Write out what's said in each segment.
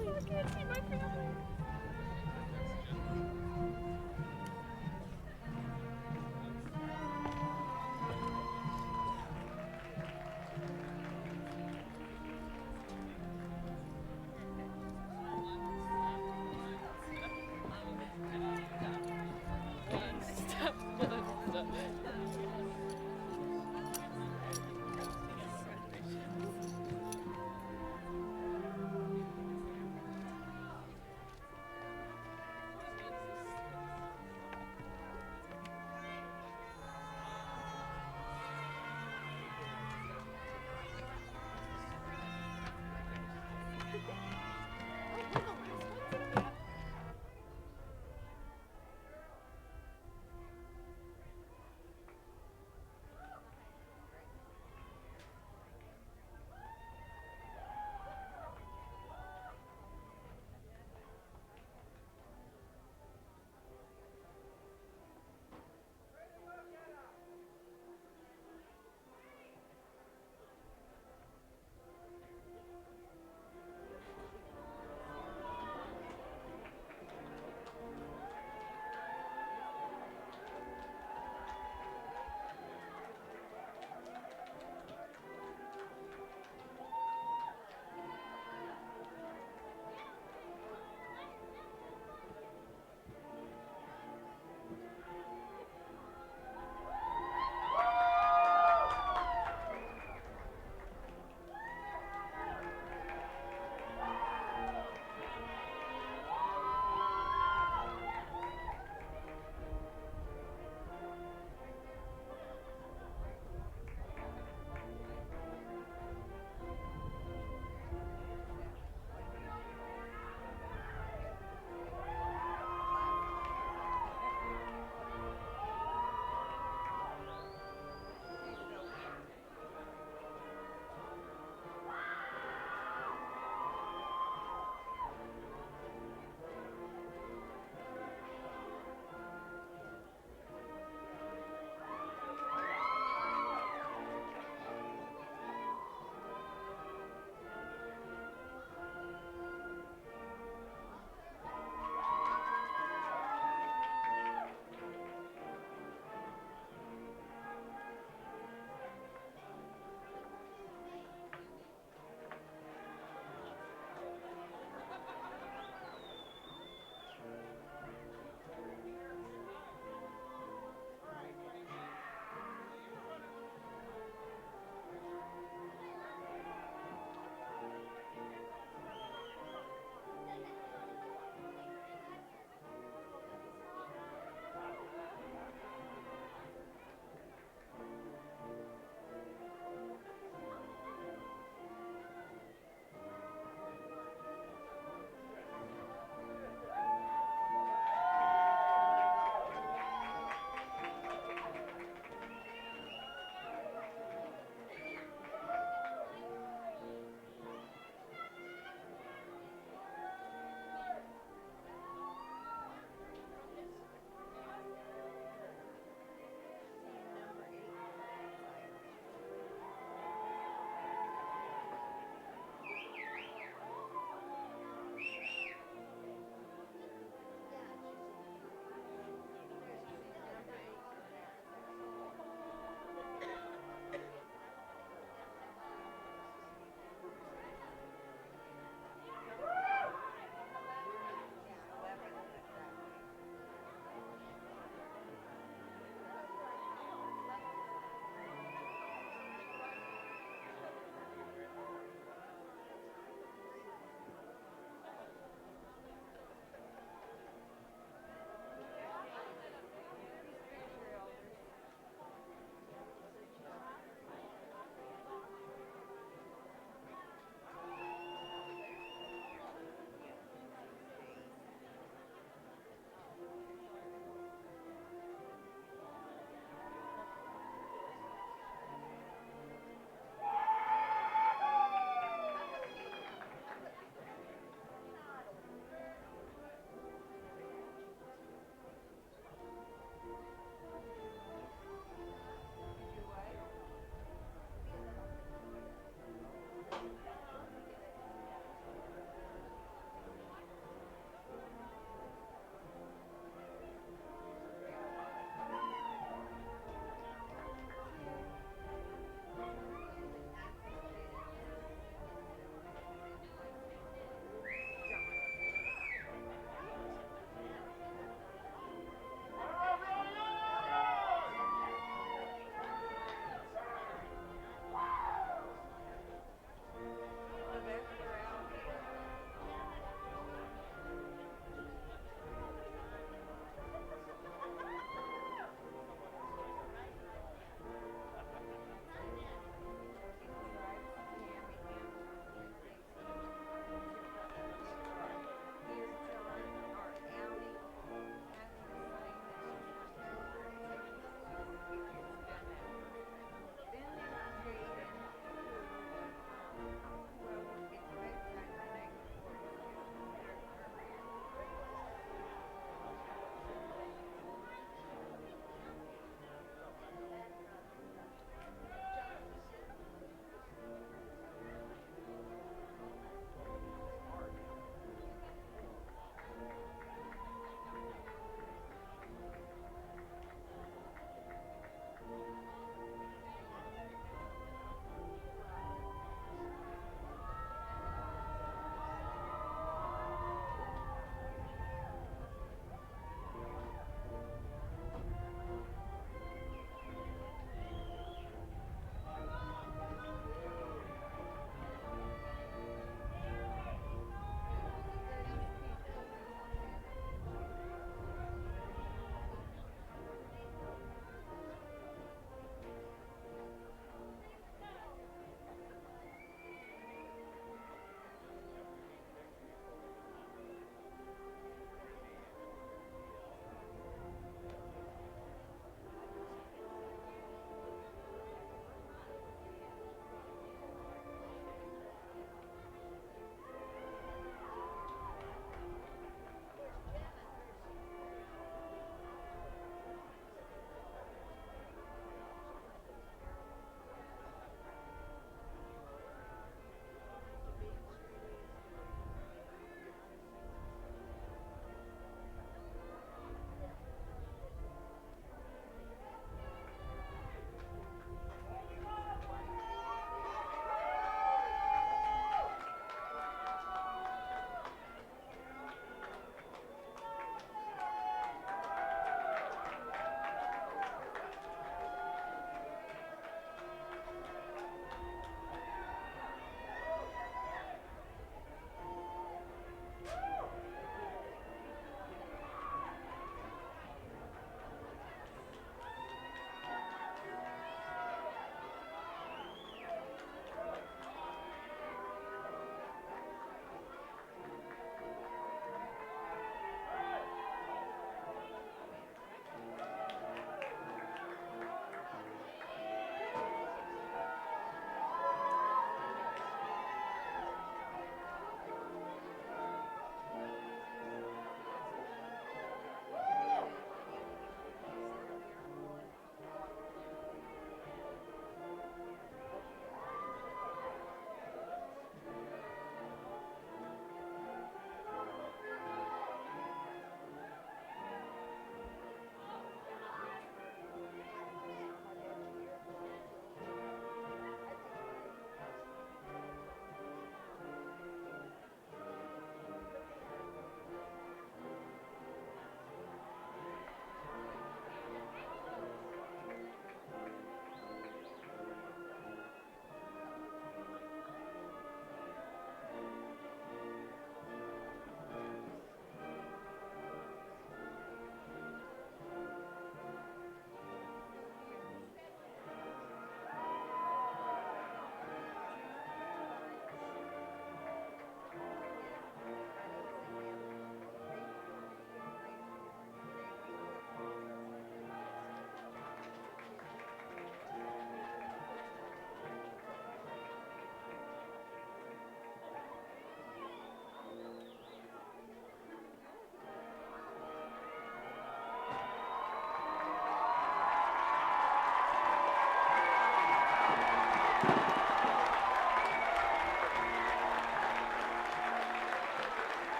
I can't see my family. Step one.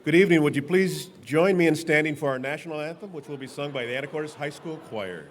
Good evening. Would you please join me in standing for our national anthem, which will be sung by the Anacortes High School Choir.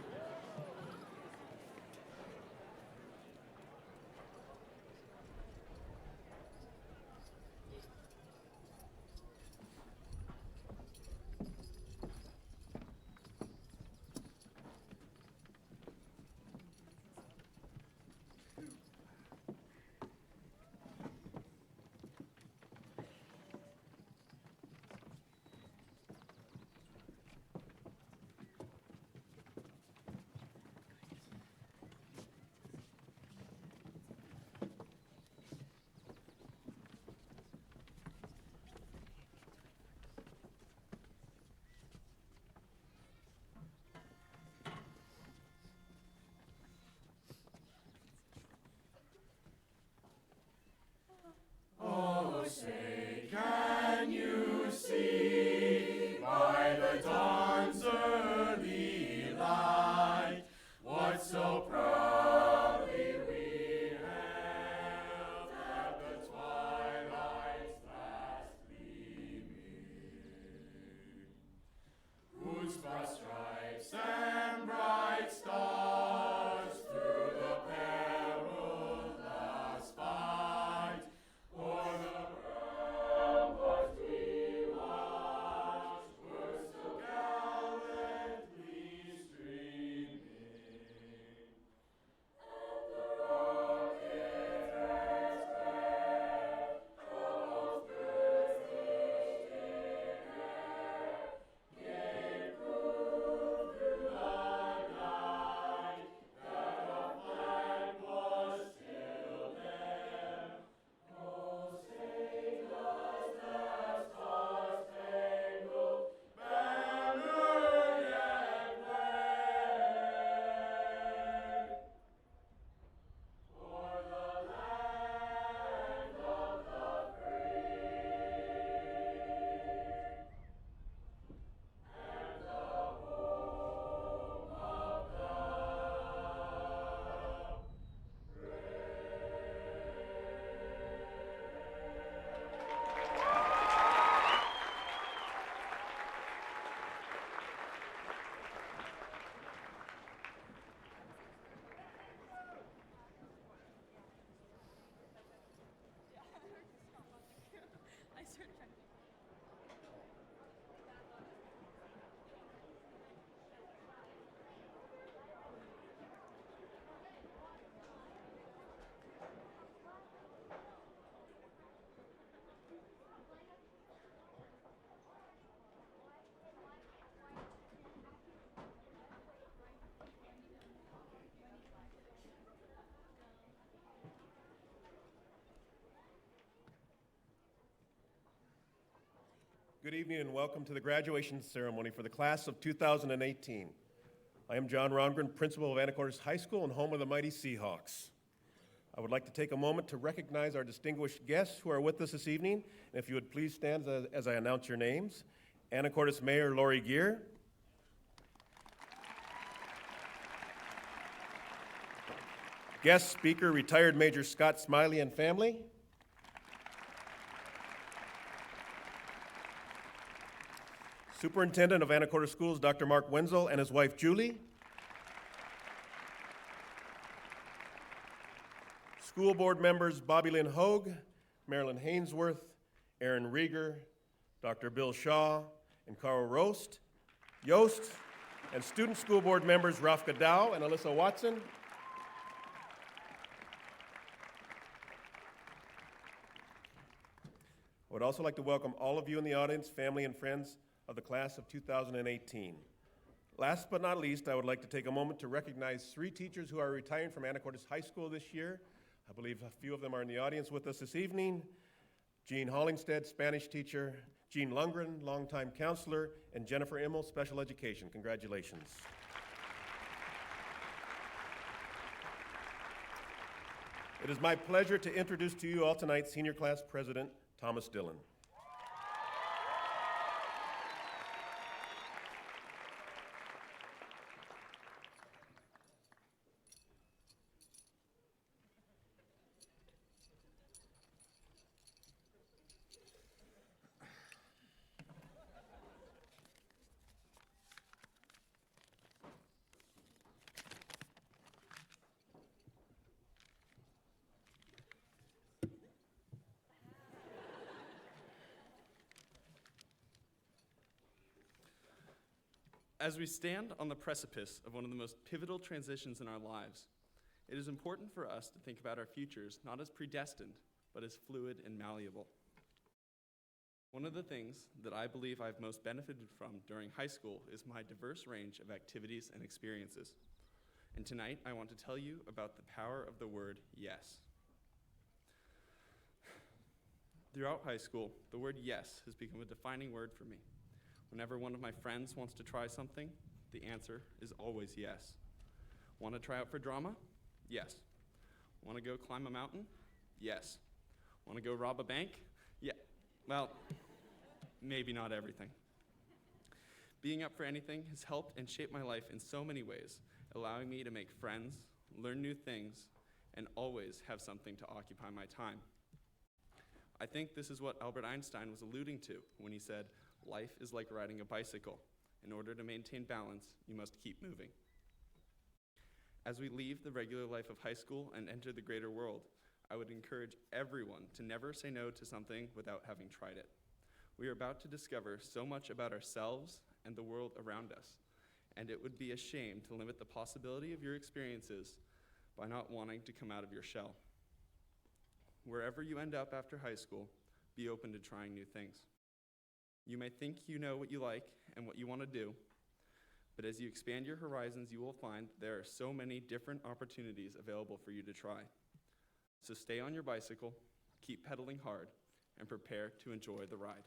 I started trying to. Good evening and welcome to the graduation ceremony for the class of 2018. I am John Rongren, principal of Anacortes High School and home of the mighty Seahawks. I would like to take a moment to recognize our distinguished guests who are with us this evening. And if you would please stand as I announce your names. Anacortes Mayor Lori Geer. Guest speaker, retired Major Scott Smiley and family. Superintendent of Anacortes Schools, Dr. Mark Wenzel, and his wife, Julie. School board members, Bobby Lynn Hogue, Marilyn Hainsworth, Aaron Rieger, Dr. Bill Shaw, and Carl Yost, and student school board members, Rafka Dow and Alyssa Watson. I would also like to welcome all of you in the audience, family and friends of the class of 2018. Last but not least, I would like to take a moment to recognize 3 teachers who are retiring from Anacortes High School this year. I believe a few of them are in the audience with us this evening. Jean Hollingstead, Spanish teacher, Jean Lundgren, longtime counselor, and Jennifer Immel, special education. Congratulations. It is my pleasure to introduce to you all tonight Senior Class President Thomas Dillon. As we stand on the precipice of one of the most pivotal transitions in our lives, it is important for us to think about our futures not as predestined, but as fluid and malleable. One of the things that I believe I've most benefited from during high school is my diverse range of activities and experiences. And tonight, I want to tell you about the power of the word yes. Throughout high school, the word yes has become a defining word for me. Whenever one of my friends wants to try something, the answer is always yes. Want to try out for drama? Yes. Want to go climb a mountain? Yes. Want to go rob a bank? Yeah. Well, maybe not everything. Being up for anything has helped and shaped my life in so many ways, allowing me to make friends, learn new things, and always have something to occupy my time. I think this is what Albert Einstein was alluding to when he said, "Life is like riding a bicycle. In order to maintain balance, you must keep moving." As we leave the regular life of high school and enter the greater world, I would encourage everyone to never say no to something without having tried it. We are about to discover so much about ourselves and the world around us, and it would be a shame to limit the possibility of your experiences by not wanting to come out of your shell. Wherever you end up after high school, be open to trying new things. You may think you know what you like and what you want to do, but as you expand your horizons, you will find there are so many different opportunities available for you to try. So stay on your bicycle, keep pedaling hard, and prepare to enjoy the ride.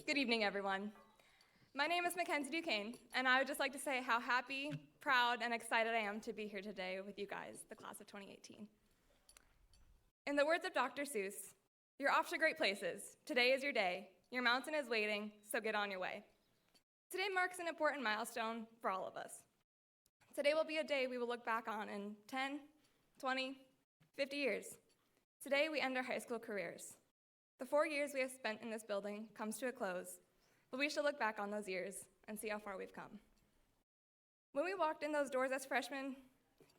Good evening, everyone. My name is Mackenzie Duquesne, and I would just like to say how happy, proud, and excited I am to be here today with you guys, the class of 2018. In the words of Dr. Seuss, you're off to great places. Today is your day. Your mountain is waiting, so get on your way. Today marks an important milestone for all of us. Today will be a day we will look back on in 10, 20, 50 years. Today we end our high school careers. The 4 years we have spent in this building comes to a close, but we should look back on those years and see how far we've come. When we walked in those doors as freshmen,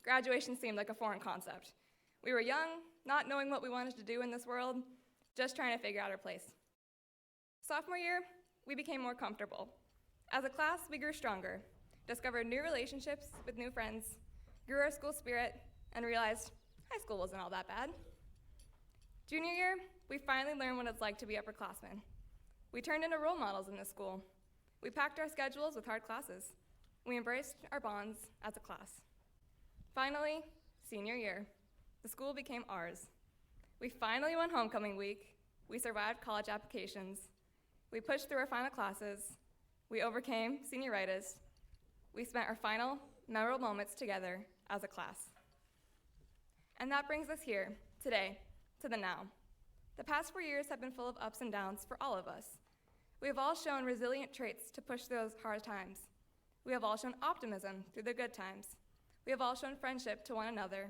graduation seemed like a foreign concept. We were young, not knowing what we wanted to do in this world, just trying to figure out our place. Sophomore year, we became more comfortable. As a class, we grew stronger, discovered new relationships with new friends, grew our school spirit, and realized high school wasn't all that bad. Junior year, we finally learned what it's like to be upperclassmen. We turned into role models in this school. We packed our schedules with hard classes. We embraced our bonds as a class. Finally, senior year, the school became ours. We finally won homecoming week. We survived college applications. We pushed through our final classes. We overcame senioritis. We spent our final memorable moments together as a class. And that brings us here, today, to the now. The past 4 years have been full of ups and downs for all of us. We have all shown resilient traits to push those hard times. We have all shown optimism through the good times. We have all shown friendship to one another,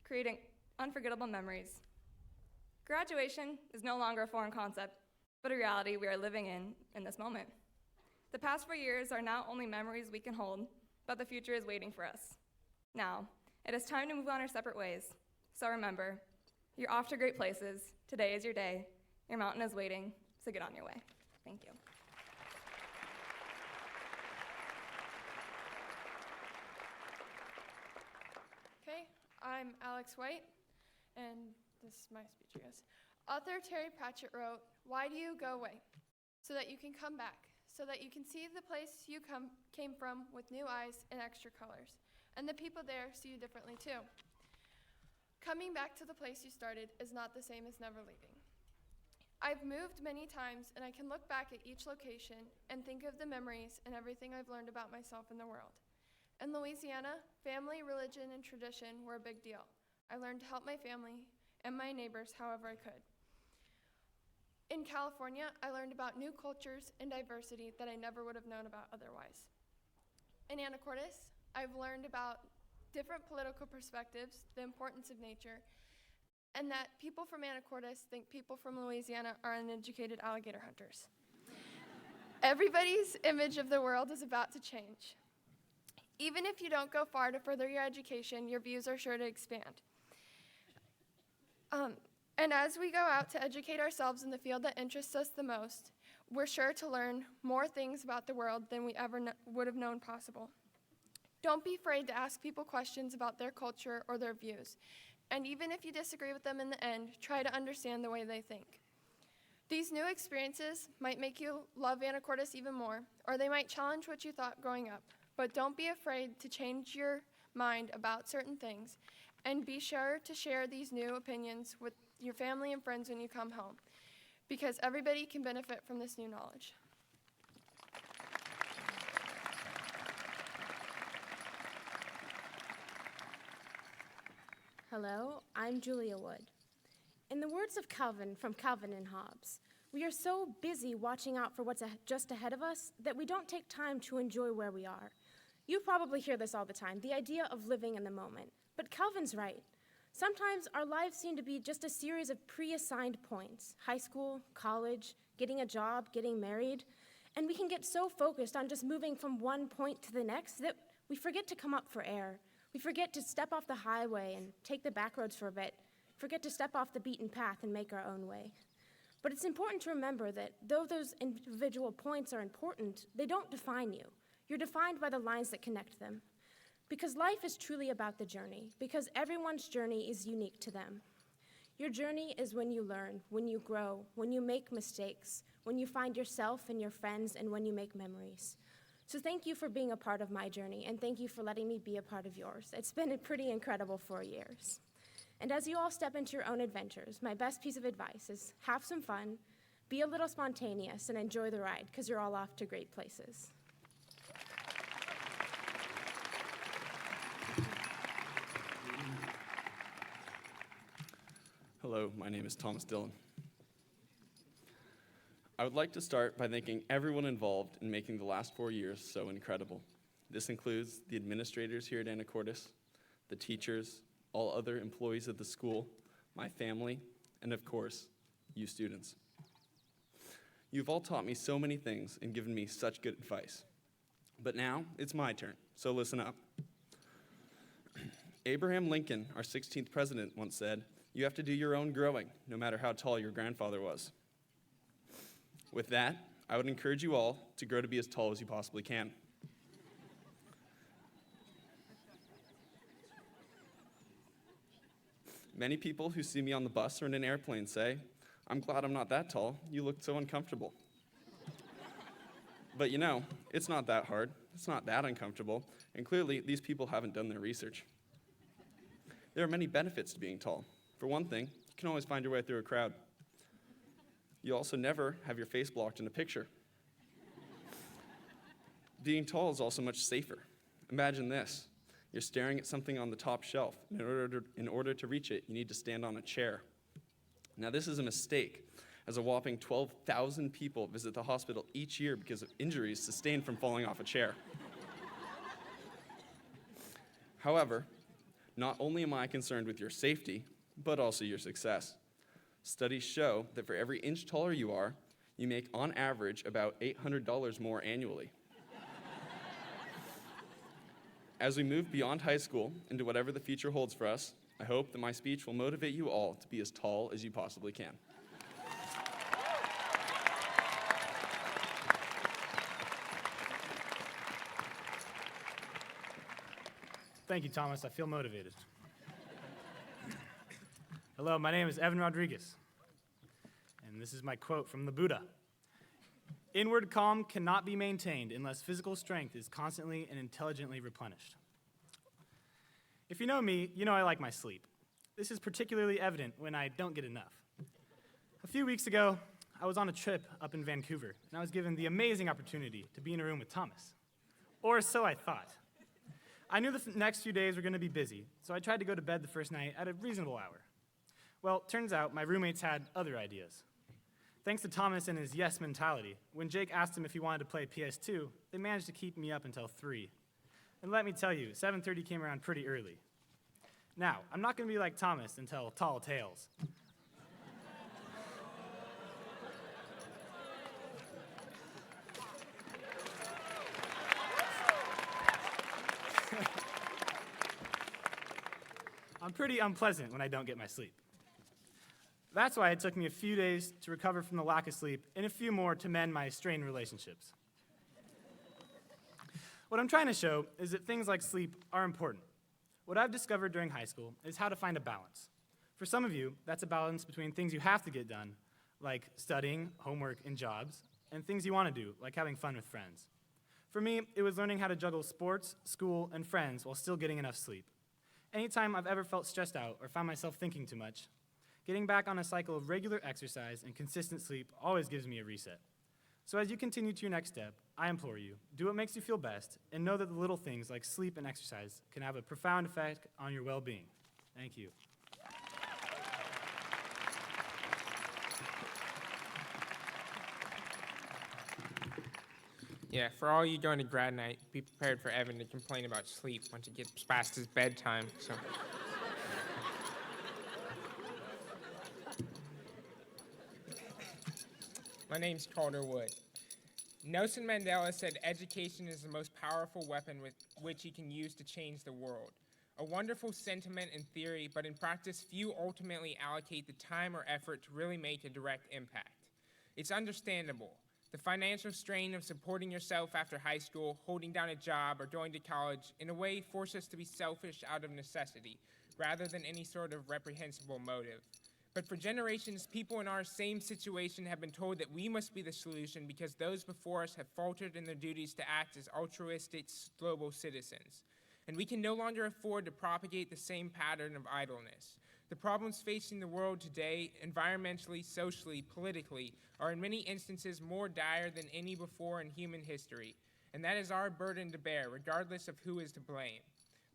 creating unforgettable memories. Graduation is no longer a foreign concept, but a reality we are living in this moment. The past 4 years are now only memories we can hold, but the future is waiting for us. Now, it is time to move on our separate ways. So remember, you're off to great places. Today is your day. Your mountain is waiting, so get on your way. Thank you. Okay, I'm Alex White, and this is my speech, I guess. Author Terry Pratchett wrote, "Why do you go away? So that you can come back, so that you can see the place you came from with new eyes and extra colors, and the people there see you differently too. Coming back to the place you started is not the same as never leaving. I've moved many times, and I can look back at each location and think of the memories and everything I've learned about myself and the world. In Louisiana, family, religion, and tradition were a big deal. I learned to help my family and my neighbors however I could. In California, I learned about new cultures and diversity that I never would have known about otherwise. In Anacortes, I've learned about different political perspectives, the importance of nature, and that people from Anacortes think people from Louisiana are uneducated alligator hunters. Everybody's image of the world is about to change. Even if you don't go far to further your education, your views are sure to expand. And as we go out to educate ourselves in the field that interests us the most, we're sure to learn more things about the world than we ever would have known possible. Don't be afraid to ask people questions about their culture or their views. And even if you disagree with them in the end, try to understand the way they think. These new experiences might make you love Anacortes even more, or they might challenge what you thought growing up. But don't be afraid to change your mind about certain things, and be sure to share these new opinions with your family and friends when you come home, because everybody can benefit from this new knowledge. Hello, I'm Julia Wood. In the words of Calvin from Calvin and Hobbes, we are so busy watching out for what's just ahead of us that we don't take time to enjoy where we are. You probably hear this all the time, the idea of living in the moment. But Calvin's right. Sometimes our lives seem to be just a series of pre-assigned points, high school, college, getting a job, getting married, and we can get so focused on just moving from one point to the next that we forget to come up for air. We forget to step off the highway and take the back roads for a bit, forget to step off the beaten path and make our own way. But it's important to remember that though those individual points are important, they don't define you. You're defined by the lines that connect them. Because life is truly about the journey, because everyone's journey is unique to them. Your journey is when you learn, when you grow, when you make mistakes, when you find yourself and your friends, and when you make memories. So thank you for being a part of my journey, and thank you for letting me be a part of yours. It's been pretty incredible 4 years. And as you all step into your own adventures, my best piece of advice is have some fun, be a little spontaneous, and enjoy the ride, because you're all off to great places. Hello, my name is Thomas Dillon. I would like to start by thanking everyone involved in making the last 4 years so incredible. This includes the administrators here at Anacortes, the teachers, all other employees of the school, my family, and of course, you students. You've all taught me so many things and given me such good advice. But now it's my turn, so listen up. Abraham Lincoln, our 16th president, once said, "You have to do your own growing, no matter how tall your grandfather was." With that, I would encourage you all to grow to be as tall as you possibly can. Many people who see me on the bus or in an airplane say, "I'm glad I'm not that tall. You look so uncomfortable." But you know, it's not that hard. It's not that uncomfortable. And clearly, these people haven't done their research. There are many benefits to being tall. For one thing, you can always find your way through a crowd. You also never have your face blocked in a picture. Being tall is also much safer. Imagine this. You're staring at something on the top shelf. In order to reach it, you need to stand on a chair. Now, this is a mistake, as a whopping 12,000 people visit the hospital each year because of injuries sustained from falling off a chair. However, not only am I concerned with your safety, but also your success. Studies show that for every inch taller you are, you make, on average, about $800 more annually. As we move beyond high school into whatever the future holds for us, I hope that my speech will motivate you all to be as tall as you possibly can. Thank you, Thomas. I feel motivated. Hello, my name is Evan Rodriguez, and this is my quote from the Buddha. "Inward calm cannot be maintained unless physical strength is constantly and intelligently replenished." If you know me, you know I like my sleep. This is particularly evident when I don't get enough. A few weeks ago, I was on a trip up in Vancouver, and I was given the amazing opportunity to be in a room with Thomas. Or so I thought. I knew the next few days were going to be busy, so I tried to go to bed the first night at a reasonable hour. Well, turns out my roommates had other ideas. Thanks to Thomas and his yes mentality, when Jake asked him if he wanted to play PS2, they managed to keep me up until 3. And let me tell you, 7:30 came around pretty early. Now, I'm not going to be like Thomas and tell tall tales. I'm pretty unpleasant when I don't get my sleep. That's why it took me a few days to recover from the lack of sleep and a few more to mend my strained relationships. What I'm trying to show is that things like sleep are important. What I've discovered during high school is how to find a balance. For some of you, that's a balance between things you have to get done, like studying, homework, and jobs, and things you want to do, like having fun with friends. For me, it was learning how to juggle sports, school, and friends while still getting enough sleep. Anytime I've ever felt stressed out or found myself thinking too much, getting back on a cycle of regular exercise and consistent sleep always gives me a reset. So as you continue to your next step, I implore you, do what makes you feel best, and know that the little things like sleep and exercise can have a profound effect on your well-being. Thank you. Yeah, for all you going to grad night, be prepared for Evan to complain about sleep once it gets past his bedtime. So. My name's Calder Wood. Nelson Mandela said education is the most powerful weapon with which he can use to change the world. A wonderful sentiment in theory, but in practice, few ultimately allocate the time or effort to really make a direct impact. It's understandable. The financial strain of supporting yourself after high school, holding down a job, or going to college, in a way, force us to be selfish out of necessity, rather than any sort of reprehensible motive. But for generations, people in our same situation have been told that we must be the solution because those before us have faltered in their duties to act as altruistic global citizens. And we can no longer afford to propagate the same pattern of idleness. The problems facing the world today, environmentally, socially, politically, are in many instances more dire than any before in human history. And that is our burden to bear, regardless of who is to blame.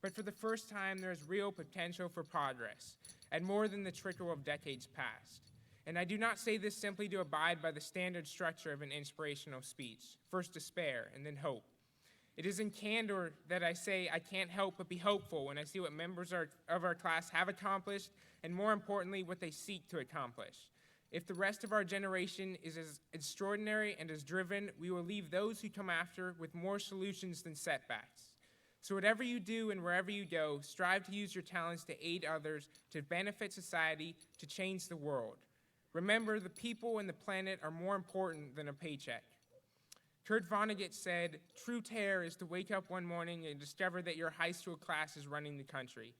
But for the first time, there is real potential for progress, and more than the trickle of decades past. And I do not say this simply to abide by the standard structure of an inspirational speech, first despair and then hope. It is in candor that I say I can't help but be hopeful when I see what members of our class have accomplished, and more importantly, what they seek to accomplish. If the rest of our generation is as extraordinary and as driven, we will leave those who come after with more solutions than setbacks. So whatever you do and wherever you go, strive to use your talents to aid others, to benefit society, to change the world. Remember, the people and the planet are more important than a paycheck. Kurt Vonnegut said, "True terror is to wake up one morning and discover that your high school class is running the country."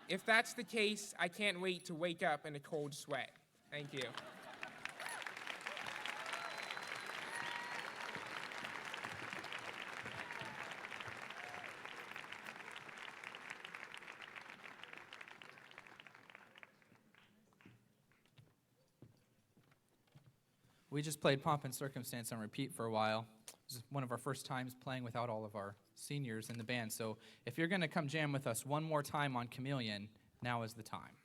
If that's the case, I can't wait to wake up in a cold sweat. Thank you. We just played Pomp and Circumstance on repeat for a while. This is one of our first times playing without all of our seniors in the band. So if you're going to come jam with us one more time on Chameleon, now is the time.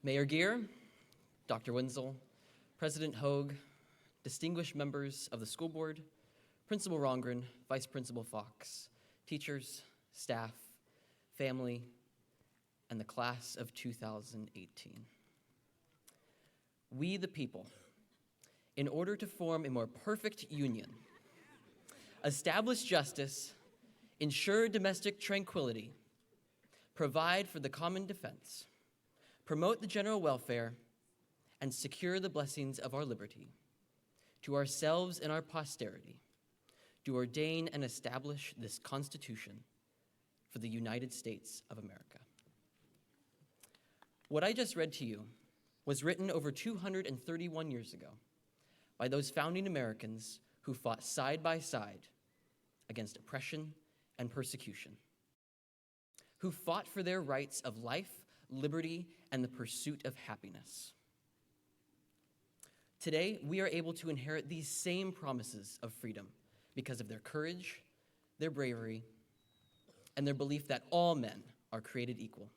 Mayor Gear, Dr. Wenzel, President Hoag, distinguished members of the school board, Principal Rongren, Vice Principal Fox, teachers, staff, family, and the class of 2018. We the people, in order to form a more perfect union, establish justice, ensure domestic tranquility, provide for the common defense, promote the general welfare, and secure the blessings of our liberty, to ourselves and our posterity, do ordain and establish this Constitution for the United States of America. What I just read to you was written over 231 years ago by those founding Americans who fought side by side against oppression and persecution, who fought for their rights of life, liberty, and the pursuit of happiness. Today, we are able to inherit these same promises of freedom because of their courage, their bravery, and their belief that all men are created equal.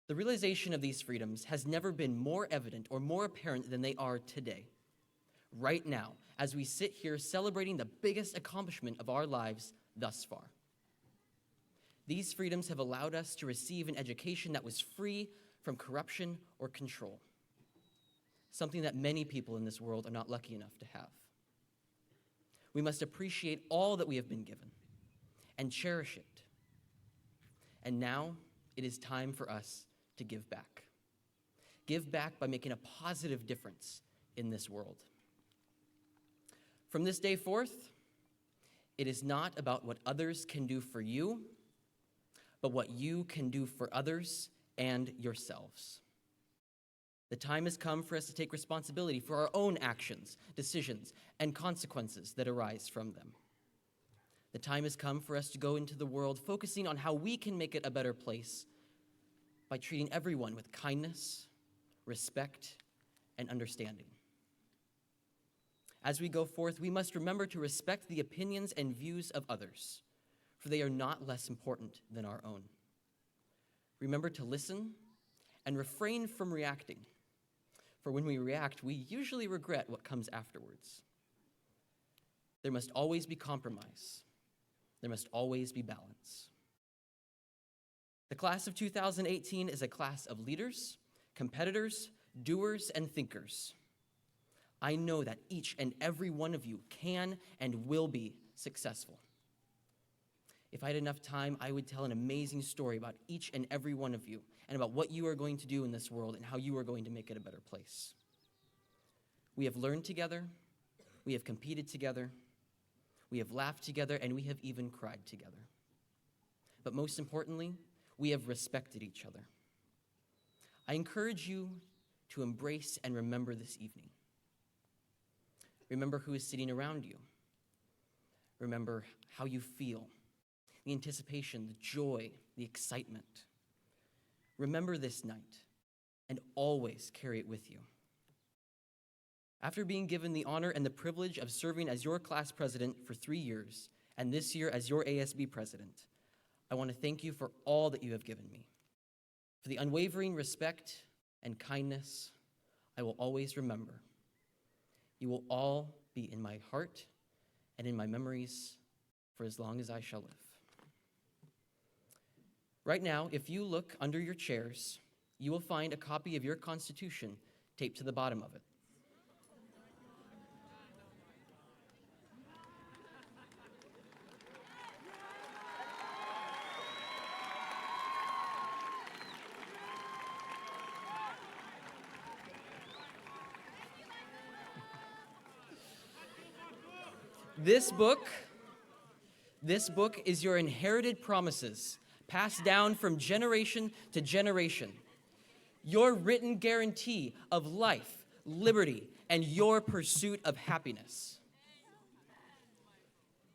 The realization of these freedoms has never been more evident or more apparent than they are today, right now, as we sit here celebrating the biggest accomplishment of our lives thus far. These freedoms have allowed us to receive an education that was free from corruption or control, something that many people in this world are not lucky enough to have. We must appreciate all that we have been given and cherish it. And now it is time for us to give back. Give back by making a positive difference in this world. From this day forth, it is not about what others can do for you, but what you can do for others and yourselves. The time has come for us to take responsibility for our own actions, decisions, and consequences that arise from them. The time has come for us to go into the world focusing on how we can make it a better place by treating everyone with kindness, respect, and understanding. As we go forth, we must remember to respect the opinions and views of others, for they are not less important than our own. Remember to listen and refrain from reacting, for when we react, we usually regret what comes afterwards. There must always be compromise. There must always be balance. The class of 2018 is a class of leaders, competitors, doers, and thinkers. I know that each and every one of you can and will be successful. If I had enough time, I would tell an amazing story about each and every one of you and about what you are going to do in this world and how you are going to make it a better place. We have learned together, we have competed together, we have laughed together, and we have even cried together. But most importantly, we have respected each other. I encourage you to embrace and remember this evening. Remember who is sitting around you. Remember how you feel, the anticipation, the joy, the excitement. Remember this night and always carry it with you. After being given the honor and the privilege of serving as your class president for 3 years, and this year as your ASB president, I want to thank you for all that you have given me. For the unwavering respect and kindness I will always remember. You will all be in my heart and in my memories for as long as I shall live. Right now, if you look under your chairs, you will find a copy of your Constitution taped to the bottom of it. This book is your inherited promises, passed down from generation to generation. Your written guarantee of life, liberty, and your pursuit of happiness.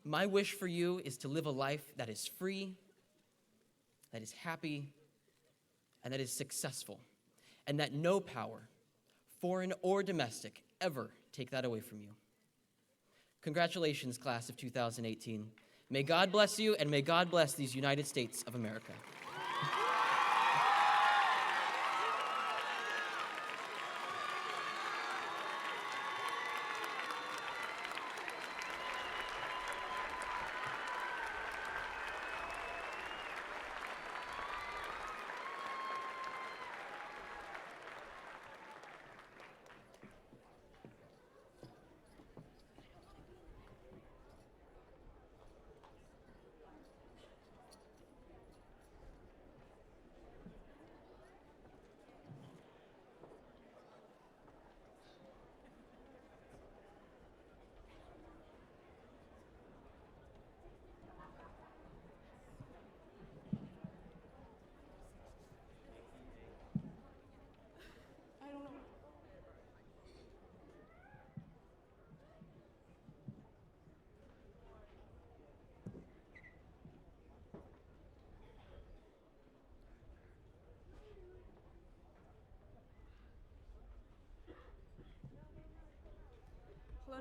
My wish for you is to live a life that is free, that is happy, and that is successful, and that no power, foreign or domestic, ever take that away from you. Congratulations, class of 2018. May God bless you, and may God bless these United States of America.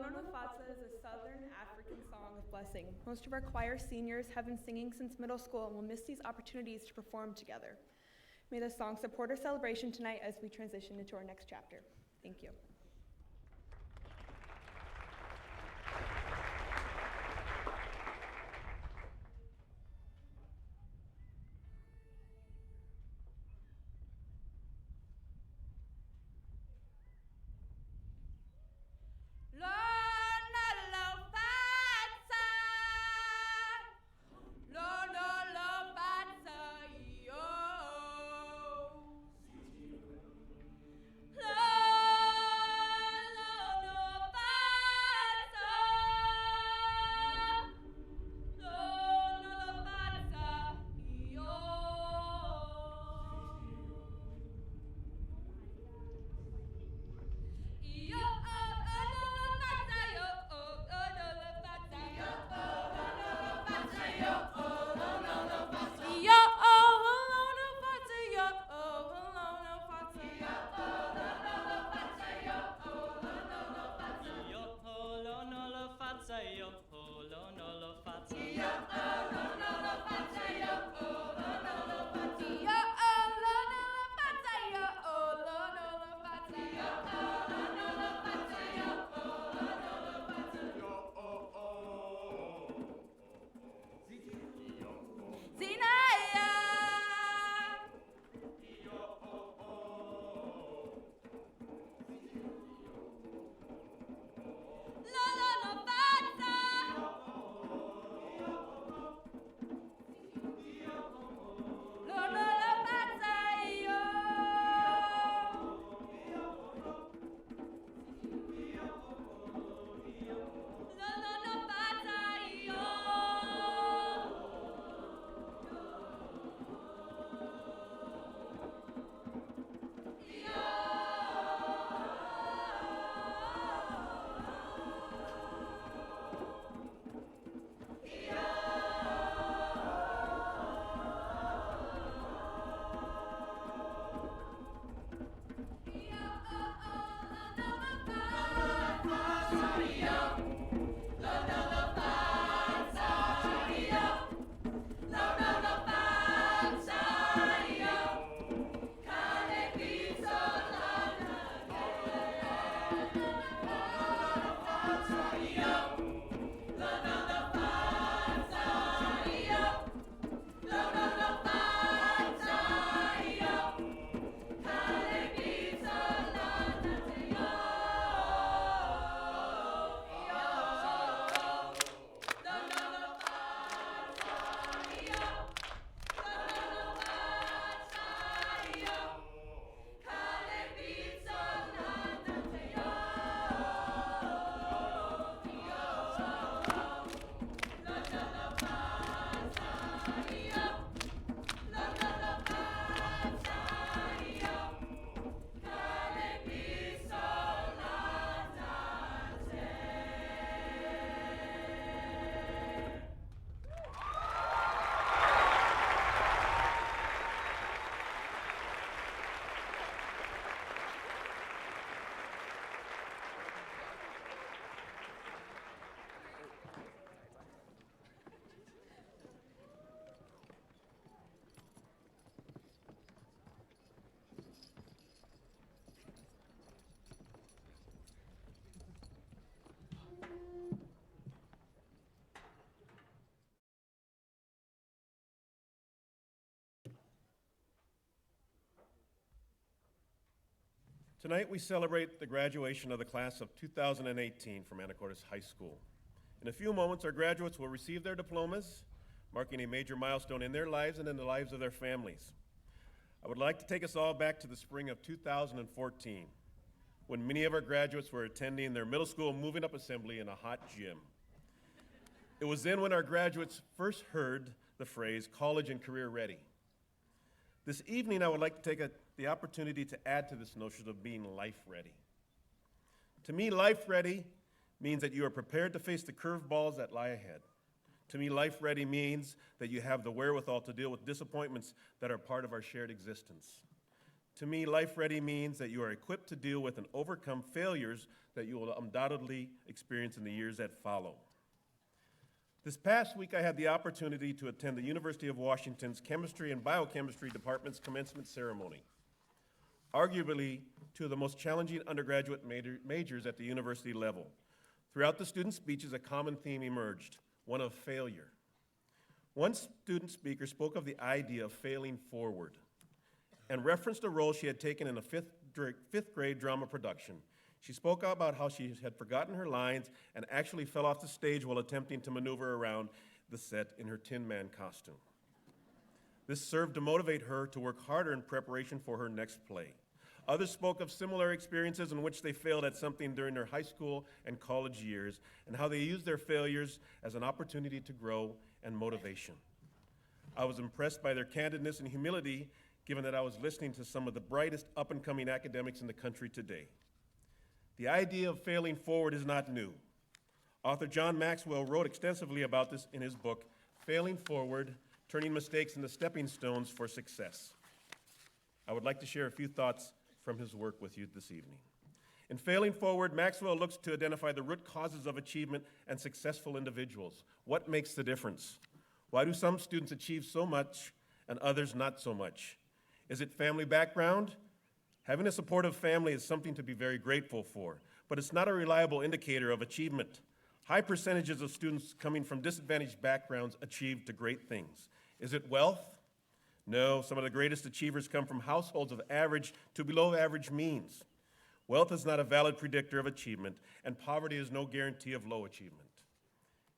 Lononofatsa is a Southern African song of blessing. Most of our choir seniors have been singing since middle school and will miss these opportunities to perform together. May this song support our celebration tonight as we transition into our next chapter. Thank you. Tonight we celebrate the graduation of the class of 2018 from Anacortes High School. In a few moments, our graduates will receive their diplomas, marking a major milestone in their lives and in the lives of their families. I would like to take us all back to the spring of 2014, when many of our graduates were attending their middle school moving up assembly in a hot gym. It was then when our graduates first heard the phrase college and career ready. This evening, I would like to take the opportunity to add to this notion of being life ready. To me, life ready means that you are prepared to face the curveballs that lie ahead. To me, life ready means that you have the wherewithal to deal with disappointments that are part of our shared existence. To me, life ready means that you are equipped to deal with and overcome failures that you will undoubtedly experience in the years that follow. This past week, I had the opportunity to attend the University of Washington's Chemistry and Biochemistry Department's commencement ceremony, arguably two of the most challenging undergraduate majors at the university level. Throughout the student speeches, a common theme emerged, one of failure. One student speaker spoke of the idea of failing forward and referenced a role she had taken in a fifth grade drama production. She spoke about how she had forgotten her lines and actually fell off the stage while attempting to maneuver around the set in her Tin Man costume. This served to motivate her to work harder in preparation for her next play. Others spoke of similar experiences in which they failed at something during their high school and college years and how they used their failures as an opportunity to grow and motivation. I was impressed by their candidness and humility, given that I was listening to some of the brightest up-and-coming academics in the country today. The idea of failing forward is not new. Author John Maxwell wrote extensively about this in his book, Failing Forward, Turning Mistakes into Stepping Stones for Success. I would like to share a few thoughts from his work with you this evening. In Failing Forward, Maxwell looks to identify the root causes of achievement and successful individuals. What makes the difference? Why do some students achieve so much and others not so much? Is it family background? Having a supportive family is something to be very grateful for, but it's not a reliable indicator of achievement. High percentages of students coming from disadvantaged backgrounds achieve to great things. Is it wealth? No, some of the greatest achievers come from households of average to below average means. Wealth is not a valid predictor of achievement, and poverty is no guarantee of low achievement.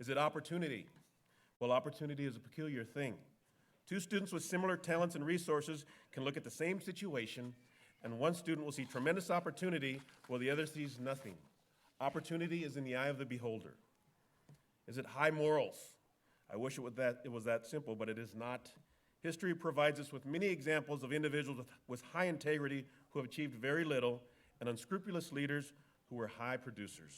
Is it opportunity? Well, opportunity is a peculiar thing. Two students with similar talents and resources can look at the same situation, and one student will see tremendous opportunity while the other sees nothing. Opportunity is in the eye of the beholder. Is it high morals? I wish it was that simple, but it is not. History provides us with many examples of individuals with high integrity who have achieved very little, and unscrupulous leaders who were high producers.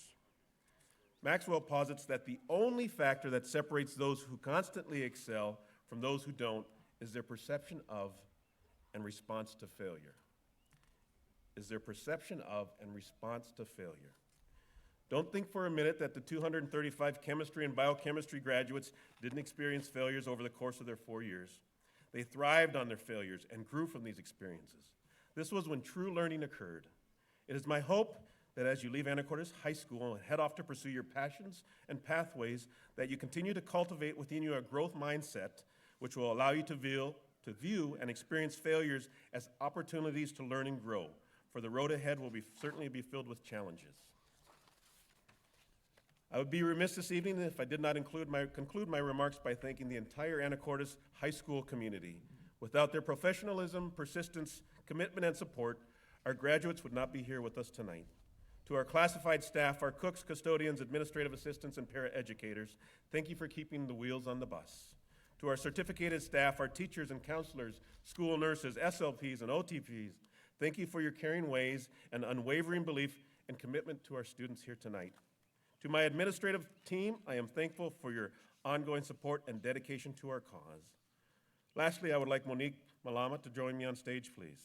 Maxwell posits that the only factor that separates those who constantly excel from those who don't is their perception of and response to failure. Is their perception of and response to failure. Don't think for a minute that the 235 chemistry and biochemistry graduates didn't experience failures over the course of their 4 years. They thrived on their failures and grew from these experiences. This was when true learning occurred. It is my hope that as you leave Anacortes High School and head off to pursue your passions and pathways, that you continue to cultivate within you a growth mindset which will allow you to view and experience failures as opportunities to learn and grow, for the road ahead will certainly be filled with challenges. I would be remiss this evening if I did not conclude my remarks by thanking the entire Anacortes High School community. Without their professionalism, persistence, commitment, and support, our graduates would not be here with us tonight. To our classified staff, our cooks, custodians, administrative assistants, and paraeducators, thank you for keeping the wheels on the bus. To our certificated staff, our teachers and counselors, school nurses, SLPs, and OTPs, thank you for your caring ways and unwavering belief and commitment to our students here tonight. To my administrative team, I am thankful for your ongoing support and dedication to our cause. Lastly, I would like Monique Malama to join me on stage, please.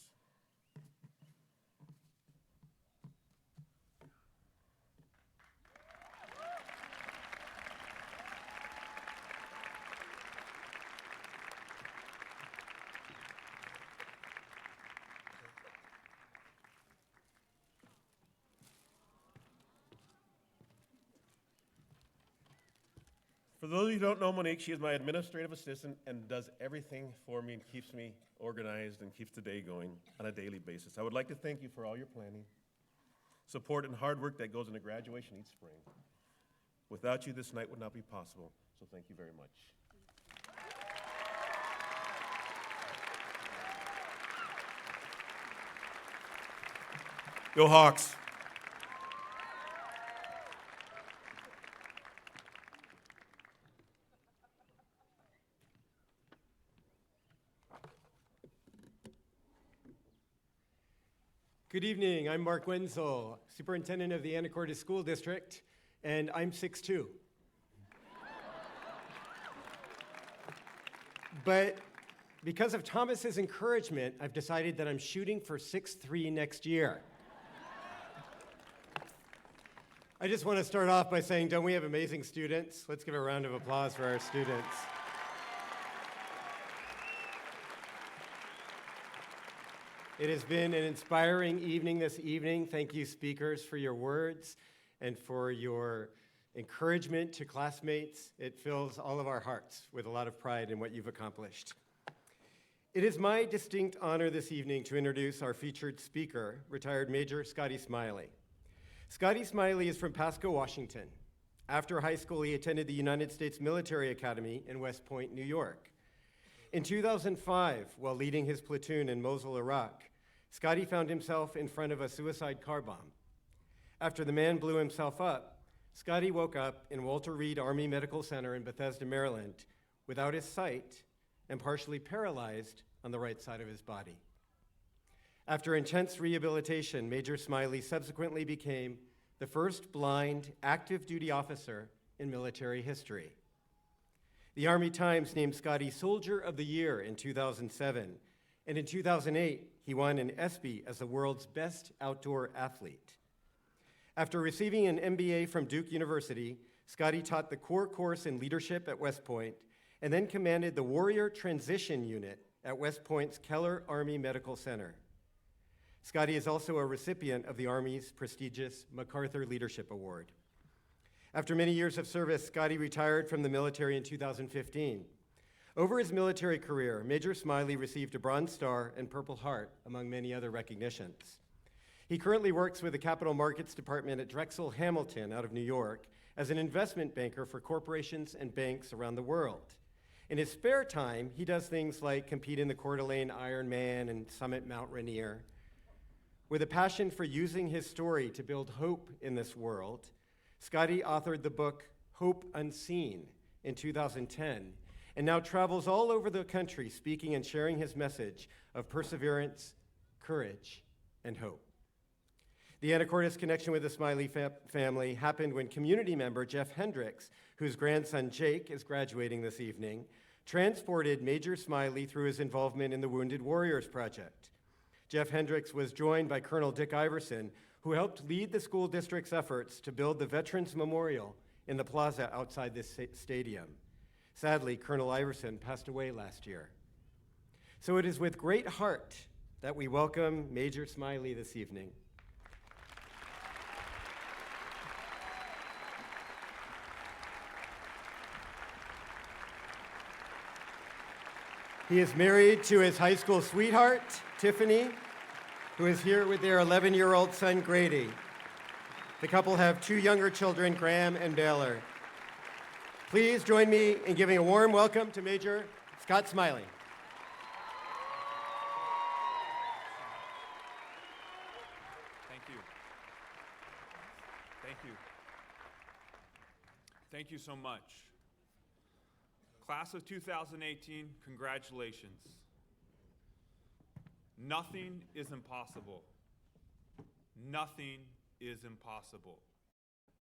For those of you who don't know Monique, she is my administrative assistant and does everything for me and keeps me organized and keeps the day going on a daily basis. I would like to thank you for all your planning, support, and hard work that goes into graduation each spring. Without you, this night would not be possible, so thank you very much. Go Hawks! Good evening, I'm Mark Wenzel, Superintendent of the Anacortes School District, and I'm 6'2". But because of Thomas's encouragement, I've decided that I'm shooting for 6'3" next year. I just want to start off by saying, don't we have amazing students? Let's give a round of applause for our students. It has been an inspiring evening this evening. Thank you, speakers, for your words and for your encouragement to classmates. It fills all of our hearts with a lot of pride in what you've accomplished. It is my distinct honor this evening to introduce our featured speaker, retired Major Scotty Smiley. Scotty Smiley is from Pasco, Washington. After high school, he attended the United States Military Academy in West Point, New York. In 2005, while leading his platoon in Mosul, Iraq, Scotty found himself in front of a suicide car bomb. After the man blew himself up, Scotty woke up in Walter Reed Army Medical Center in Bethesda, Maryland, without his sight and partially paralyzed on the right side of his body. After intense rehabilitation, Major Smiley subsequently became the first blind active duty officer in military history. The Army Times named Scotty Soldier of the Year in 2007, and in 2008, he won an ESPY as the world's best outdoor athlete. After receiving an MBA from Duke University, Scotty taught the core course in leadership at West Point, and then commanded the Warrior Transition Unit at West Point's Keller Army Medical Center. Scotty is also a recipient of the Army's prestigious MacArthur Leadership Award. After many years of service, Scotty retired from the military in 2015. Over his military career, Major Smiley received a Bronze Star and Purple Heart, among many other recognitions. He currently works with the Capital Markets Department at Drexel Hamilton out of New York as an investment banker for corporations and banks around the world. In his spare time, he does things like compete in the Coeur d'Alene Ironman and summit Mount Rainier. With a passion for using his story to build hope in this world, Scotty authored the book Hope Unseen in 2010, and now travels all over the country speaking and sharing his message of perseverance, courage, and hope. The Anacortes connection with the Smiley family happened when community member Jeff Hendricks, whose grandson Jake is graduating this evening, transported Major Smiley through his involvement in the Wounded Warriors Project. Jeff Hendricks was joined by Colonel Dick Iverson, who helped lead the school district's efforts to build the Veterans Memorial in the plaza outside this stadium. Sadly, Colonel Iverson passed away last year. So it is with great heart that we welcome Major Smiley this evening. He is married to his high school sweetheart, Tiffany, who is here with their 11-year-old son, Grady. The couple have two younger children, Graham and Baylor. Please join me in giving a warm welcome to Major Scott Smiley. Thank you. Thank you. Thank you so much. Class of 2018, congratulations. Nothing is impossible. Nothing is impossible.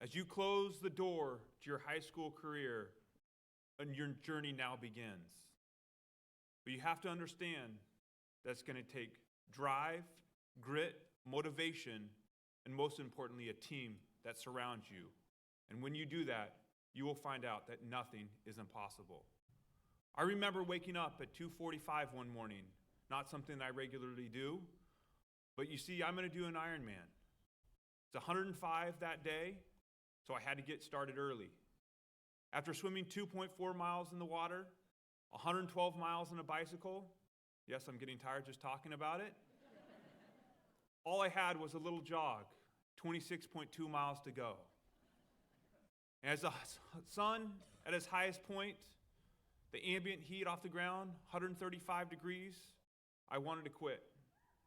As you close the door to your high school career, and your journey now begins. But you have to understand that's going to take drive, grit, motivation, and most importantly, a team that surrounds you. And when you do that, you will find out that nothing is impossible. I remember waking up at 2:45 one morning, not something I regularly do, but you see, I'm going to do an Ironman. It's 105 that day, so I had to get started early. After swimming 2.4 miles in the water, 112 miles on a bicycle, yes, I'm getting tired just talking about it, all I had was a little jog, 26.2 miles to go. As the sun at its highest point, the ambient heat off the ground, 135 degrees, I wanted to quit.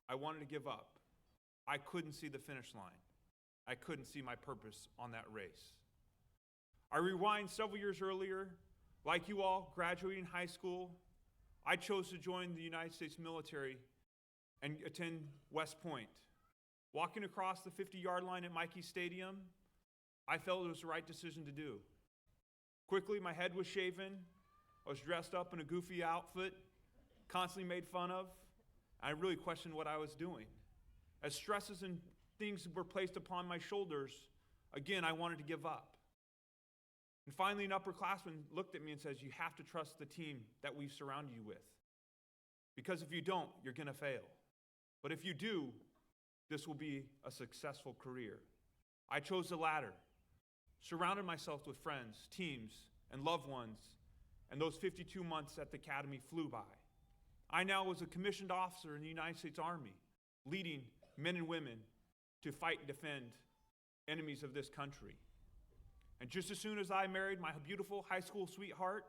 I wanted to give up. I couldn't see the finish line. I couldn't see my purpose on that race. I rewind several years earlier, like you all, graduating high school, I chose to join the United States military and attend West Point. Walking across the 50-yard line at Mikey Stadium, I felt it was the right decision to do. Quickly, my head was shaven. I was dressed up in a goofy outfit, constantly made fun of. I really questioned what I was doing. As stresses and things were placed upon my shoulders, again, I wanted to give up. And finally, an upperclassman looked at me and says, you have to trust the team that we've surrounded you with. Because if you don't, you're going to fail. But if you do, this will be a successful career. I chose the latter, surrounded myself with friends, teams, and loved ones, and those 52 months at the academy flew by. I now was a commissioned officer in the United States Army, leading men and women to fight and defend enemies of this country. And just as soon as I married my beautiful high school sweetheart,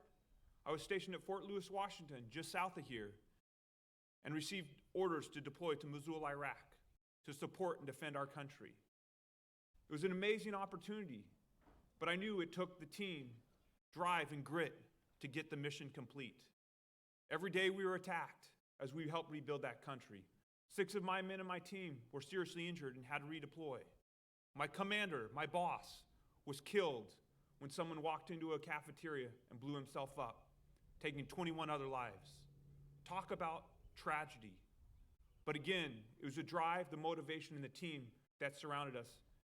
I was stationed at Fort Lewis, Washington, just south of here, and received orders to deploy to Mosul, Iraq, to support and defend our country. It was an amazing opportunity, but I knew it took the team, drive, and grit to get the mission complete. Every day we were attacked as we helped rebuild that country. 6 of my men and my team were seriously injured and had to redeploy. My commander, my boss, was killed when someone walked into a cafeteria and blew himself up, taking 21 other lives. Talk about tragedy. But again, it was the drive, the motivation, and the team that surrounded us,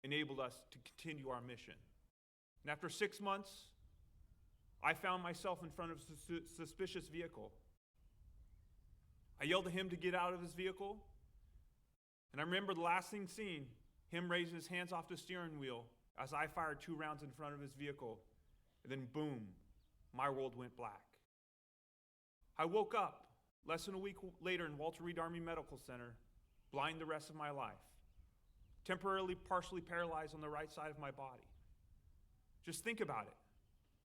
enabled us to continue our mission. And after 6 months, I found myself in front of a suspicious vehicle. I yelled at him to get out of his vehicle, and I remember the last thing seen, him raising his hands off the steering wheel as I fired 2 rounds in front of his vehicle, and then boom, my world went black. I woke up less than a week later in Walter Reed Army Medical Center, blind the rest of my life, temporarily partially paralyzed on the right side of my body. Just think about it.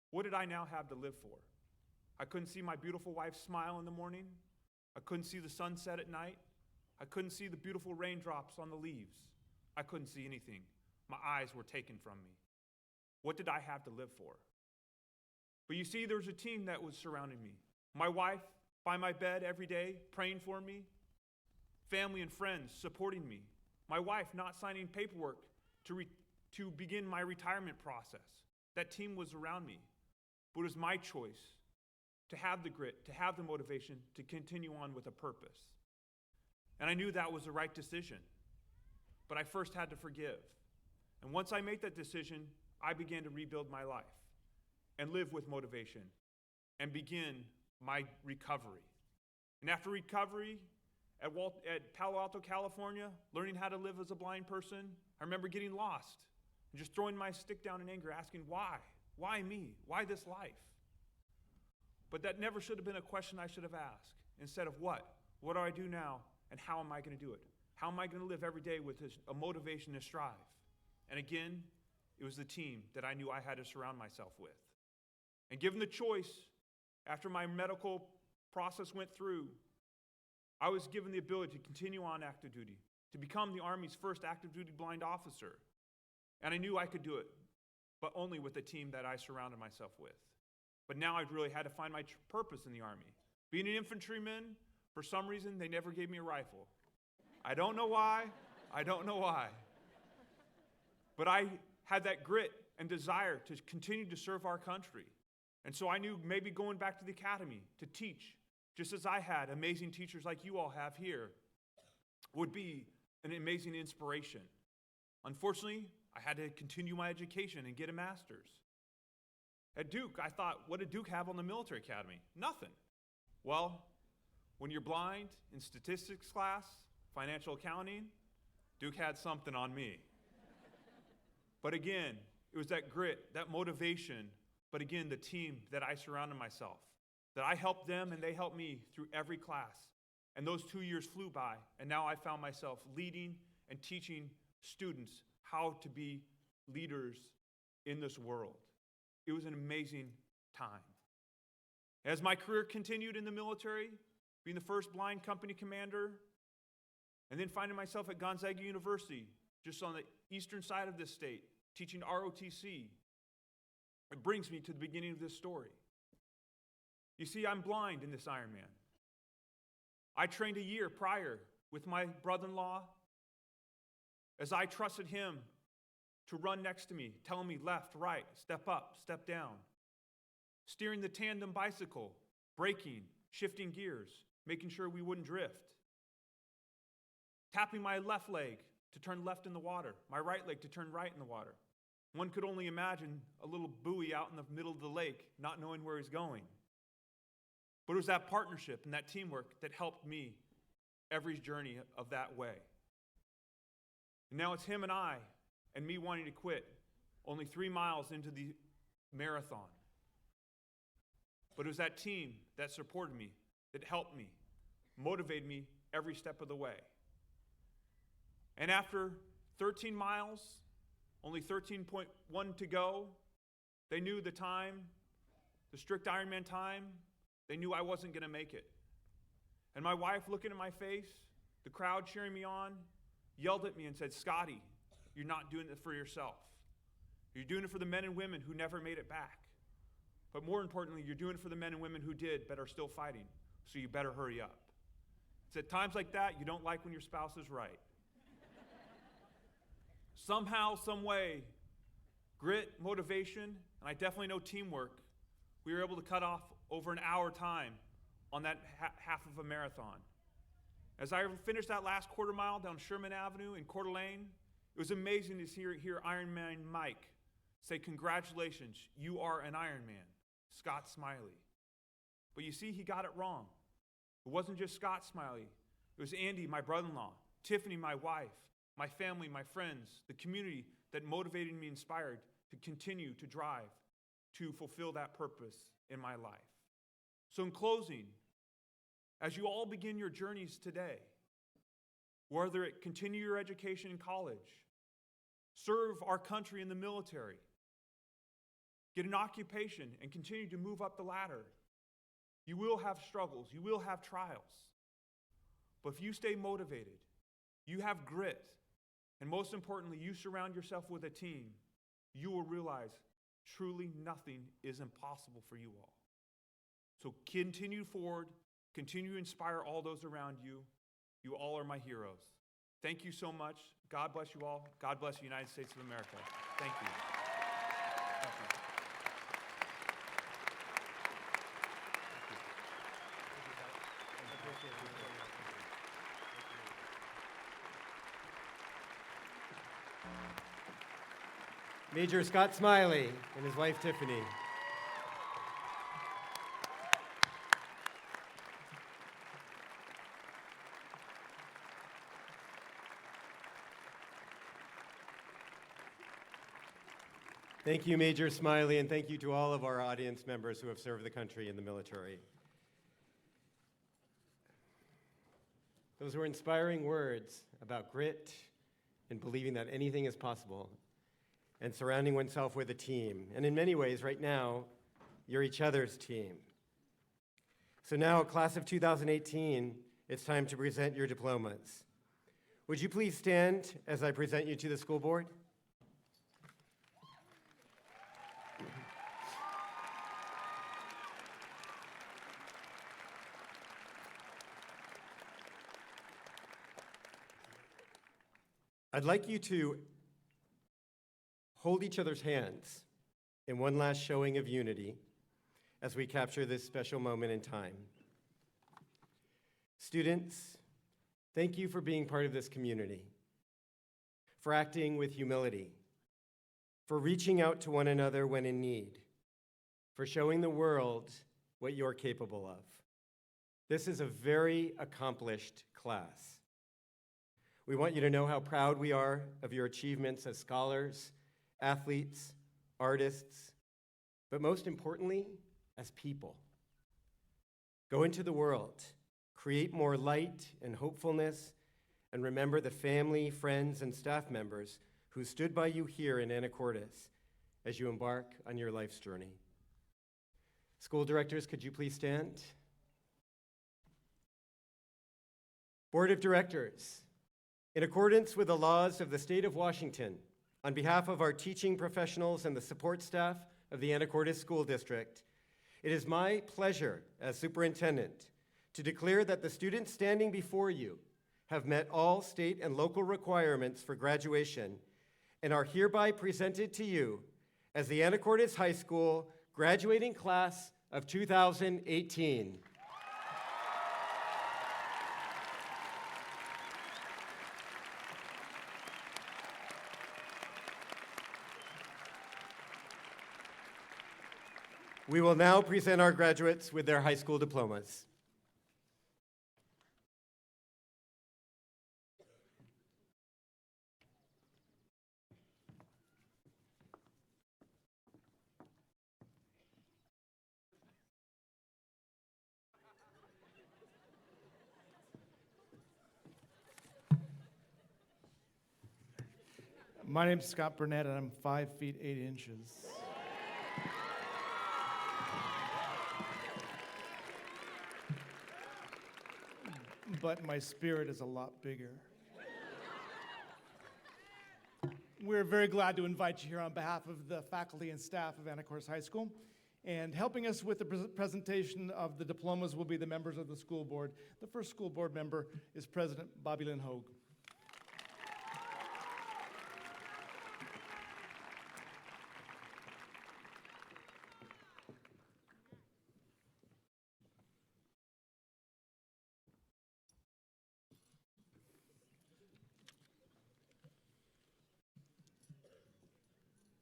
What did I now have to live for? I couldn't see my beautiful wife smile in the morning. I couldn't see the sunset at night. I couldn't see the beautiful raindrops on the leaves. I couldn't see anything. My eyes were taken from me. What did I have to live for? But you see, there was a team that was surrounding me. My wife by my bed every day, praying for me. Family and friends supporting me. My wife not signing paperwork to begin my retirement process. That team was around me. But it was my choice to have the grit, to have the motivation, to continue on with a purpose. And I knew that was the right decision. But I first had to forgive. And once I made that decision, I began to rebuild my life and live with motivation and begin my recovery. And after recovery at Palo Alto, California, learning how to live as a blind person, I remember getting lost and just throwing my stick down in anger, asking why? Why me? Why this life? But that never should have been a question I should have asked. Instead of what? What do I do now, and how am I going to do it? How am I going to live every day with a motivation to strive? And again, it was the team that I knew I had to surround myself with. And given the choice, after my medical process went through, I was given the ability to continue on active duty, to become the Army's first active duty blind officer. And I knew I could do it, but only with the team that I surrounded myself with. But now I've really had to find my purpose in the Army. Being an infantryman, for some reason, they never gave me a rifle. I don't know why. I don't know why. But I had that grit and desire to continue to serve our country. And so I knew maybe going back to the academy to teach, just as I had amazing teachers like you all have here, would be an amazing inspiration. Unfortunately, I had to continue my education and get a master's. At Duke, I thought, what did Duke have on the military academy? Nothing. Well, when you're blind in statistics class, financial accounting, Duke had something on me. But again, it was that grit, that motivation, but again, the team that I surrounded myself, that I helped them and they helped me through every class. And those 2 years flew by, and now I found myself leading and teaching students how to be leaders in this world. It was an amazing time. As my career continued in the military, being the first blind company commander, and then finding myself at Gonzaga University, just on the eastern side of this state, teaching ROTC, it brings me to the beginning of this story. You see, I'm blind in this Ironman. I trained a year prior with my brother-in-law as I trusted him to run next to me, telling me left, right, step up, step down. Steering the tandem bicycle, braking, shifting gears, making sure we wouldn't drift. Tapping my left leg to turn left in the water, my right leg to turn right in the water. One could only imagine a little buoy out in the middle of the lake, not knowing where he's going. But it was that partnership and that teamwork that helped me every journey of that way. And now it's him and I, and me wanting to quit, only 3 miles into the marathon. But it was that team that supported me, that helped me, motivated me every step of the way. And after 13 miles, only 13.1 to go, they knew the time, the strict Ironman time, they knew I wasn't going to make it. And my wife, looking at my face, the crowd cheering me on, yelled at me and said, "Scotty, you're not doing it for yourself. You're doing it for the men and women who never made it back. But more importantly, you're doing it for the men and women who did but are still fighting, so you better hurry up." It's at times like that you don't like when your spouse is right. Somehow, some way, grit, motivation, and I definitely know teamwork, we were able to cut off over an hour time on that half of a marathon. As I finished that last quarter mile down Sherman Avenue in Coeur d'Alene, it was amazing to hear Ironman Mike say, "Congratulations, you are an Ironman, Scott Smiley." But you see, he got it wrong. It wasn't just Scott Smiley. It was Andy, my brother-in-law, Tiffany, my wife, my family, my friends, the community that motivated me, inspired to continue to drive, to fulfill that purpose in my life. So in closing, as you all begin your journeys today, whether it continue your education in college, serve our country in the military, get an occupation, and continue to move up the ladder, you will have struggles, you will have trials. But if you stay motivated, you have grit, and most importantly, you surround yourself with a team, you will realize truly nothing is impossible for you all. So continue forward, continue to inspire all those around you. You all are my heroes. Thank you so much. God bless you all. God bless the United States of America. Thank you. Thank you. Major Scott Smiley and his wife Tiffany. Thank you, Major Smiley, and thank you to all of our audience members who have served the country in the military. Those were inspiring words about grit and believing that anything is possible, and surrounding oneself with a team. And in many ways, right now, you're each other's team. So now, class of 2018, it's time to present your diplomas. Would you please stand as I present you to the school board? I'd like you to hold each other's hands in one last showing of unity as we capture this special moment in time. Students, thank you for being part of this community, for acting with humility, for reaching out to one another when in need, for showing the world what you're capable of. This is a very accomplished class. We want you to know how proud we are of your achievements as scholars, athletes, artists, but most importantly, as people. Go into the world, create more light and hopefulness, and remember the family, friends, and staff members who stood by you here in Anacortes as you embark on your life's journey. School directors, could you please stand? Board of Directors, in accordance with the laws of the state of Washington, on behalf of our teaching professionals and the support staff of the Anacortes School District, it is my pleasure as superintendent to declare that the students standing before you have met all state and local requirements for graduation and are hereby presented to you as the Anacortes High School graduating class of 2018. We will now present our graduates with their high school diplomas. My name's Scott Burnett, and I'm 5 feet 8 inches. But my spirit is a lot bigger. We're very glad to invite you here on behalf of the faculty and staff of Anacortes High School. And helping us with the presentation of the diplomas will be the members of the school board. The first school board member is President Bobby Lynn Hogue.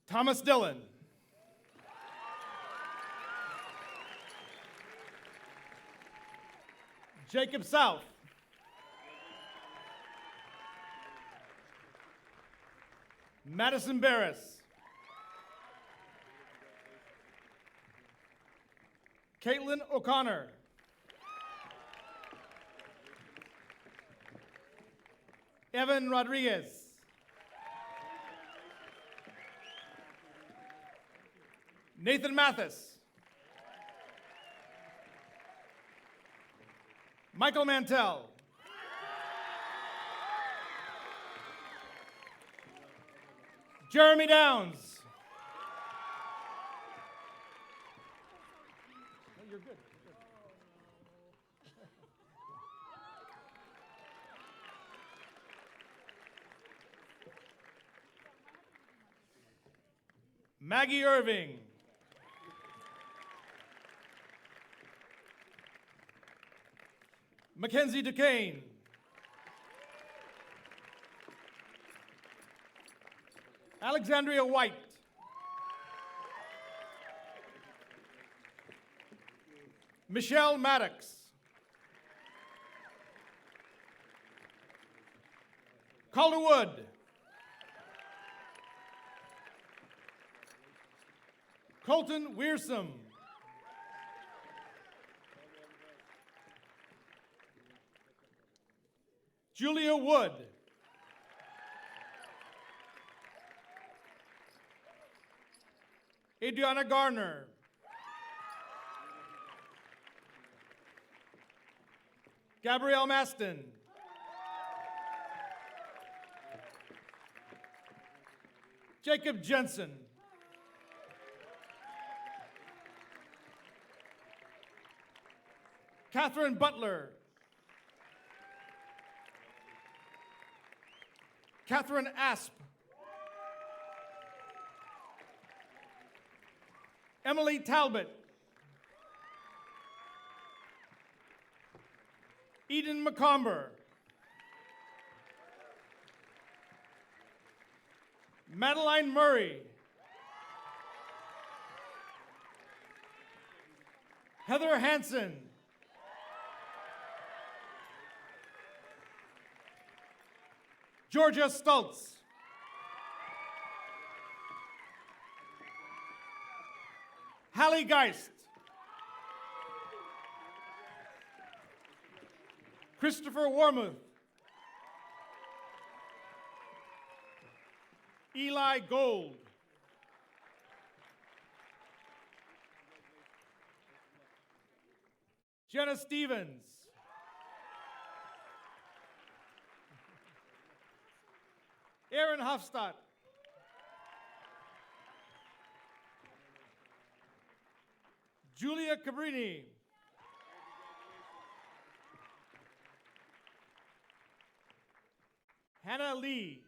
Thomas Dillon. Jacob South. Madison Barris. Caitlin O'Connor. Evan Rodriguez. Nathan Mathis. Michael Mantell. Jeremy Downs. No, you're good. Maggie Irving. Mackenzie Duquesne. Alexandria White. Michelle Maddox. Calder Wood. Colton Wearsome. Julia Wood. Adriana Garner. Gabrielle Maston. Jacob Jensen. Catherine Butler. Catherine Asp. Emily Talbot. Eden McComber. Madeline Murray. Heather Hansen. Georgia Stultz. Hallie Geist. Christopher Warmuth. Eli Gold. Jenna Stevens. Aaron Hofstadt. Julia Cabrini. Hannah Lee.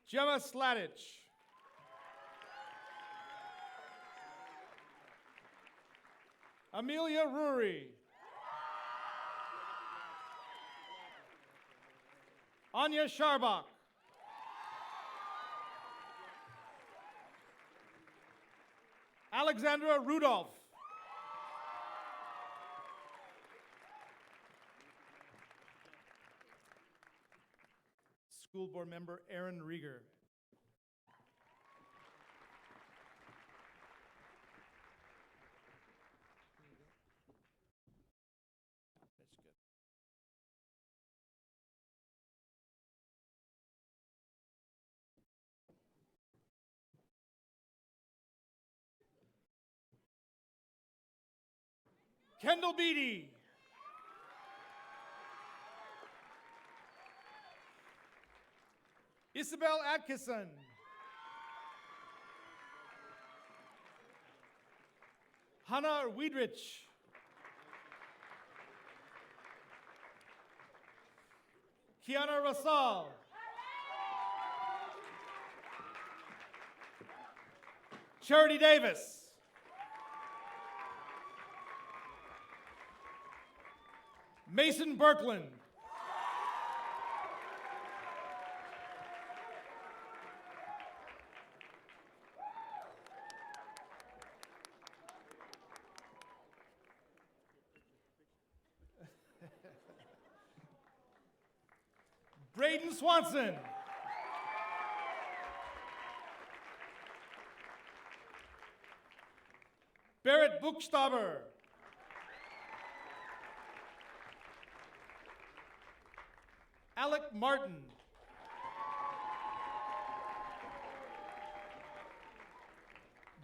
Gemma Sladich. Amelia Rury. Anya Sharbach. Alexandra Rudolph. School Board Member Aaron Rieger. That's good. Kendall Beatty. Isabel Atkinson. Hannah Wiedrich. Kiana Rasal. Charity Davis. Mason Berkland. Braden Swanson. Barrett Buchstaber. Alec Martin.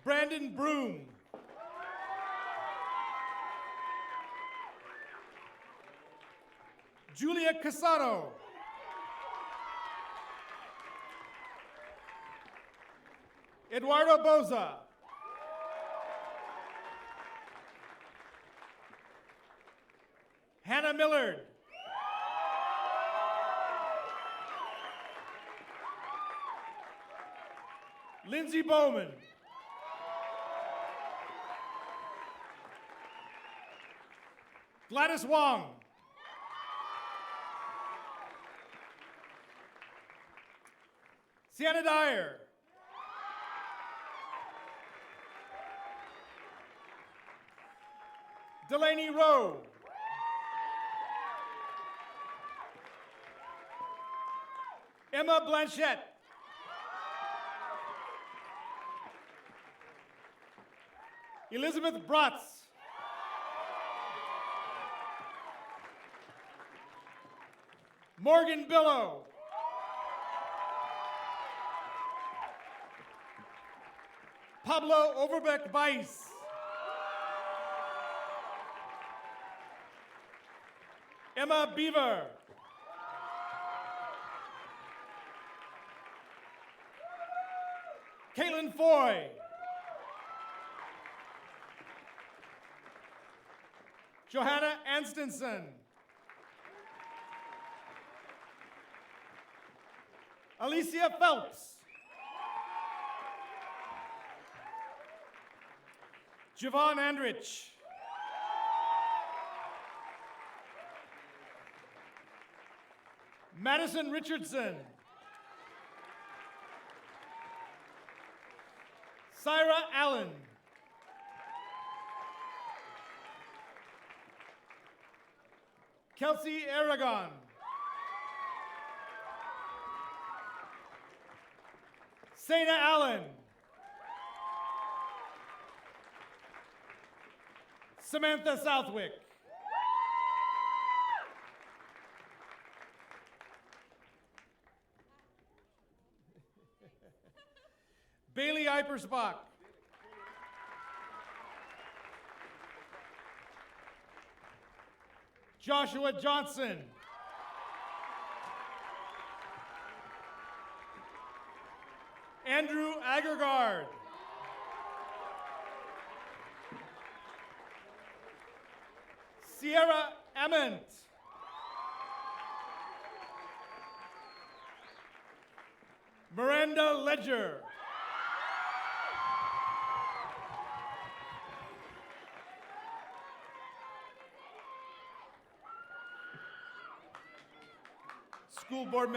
Brandon Broom. Julia Casado. Eduardo Boza. Hannah Millard. Lindsay Bowman. Gladys Wong. Sienna Dyer. Delaney Rowe. Emma Blanchette. Elizabeth Bratz. Morgan Billow. Pablo Overbeck Weiss. Emma Beaver. Caitlin Foy. Johanna Anstonson. Alicia Phelps. Javon Andrich. Madison Richardson. Syra Allen. Kelsey Aragon. Sana Allen. Samantha Southwick. Bailey Ipersbach. Joshua Johnson. Andrew Agergard. Sierra Ament. Miranda Ledger. School Board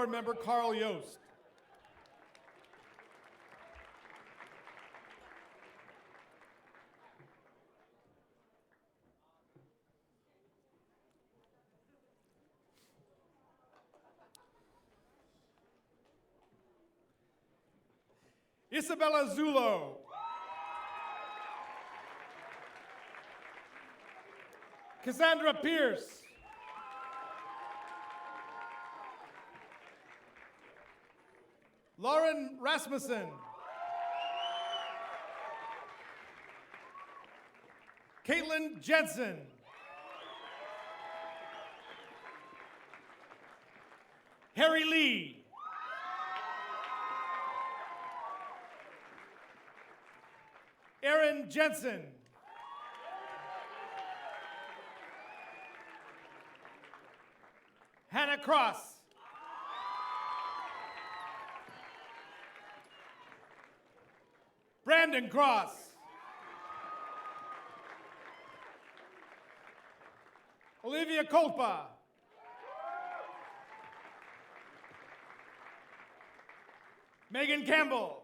Member Carl Yost. Isabella Zulo. Cassandra Pierce. Lauren Rasmussen. Caitlin Jensen. Harry Lee. Aaron Jensen. Hannah Cross. Brandon Cross. Olivia Kolpa. Megan Campbell.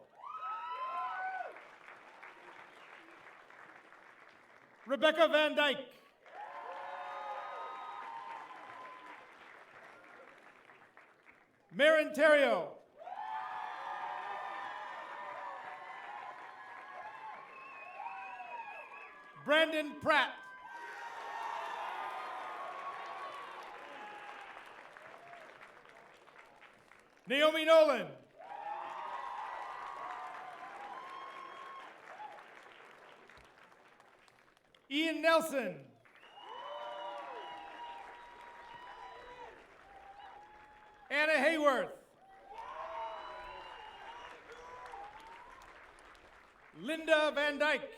Rebecca Van Dyke. Marin Terrio. Brandon Pratt. Naomi Nolan. Ian Nelson. Anna Hayworth. Linda Van Dyke.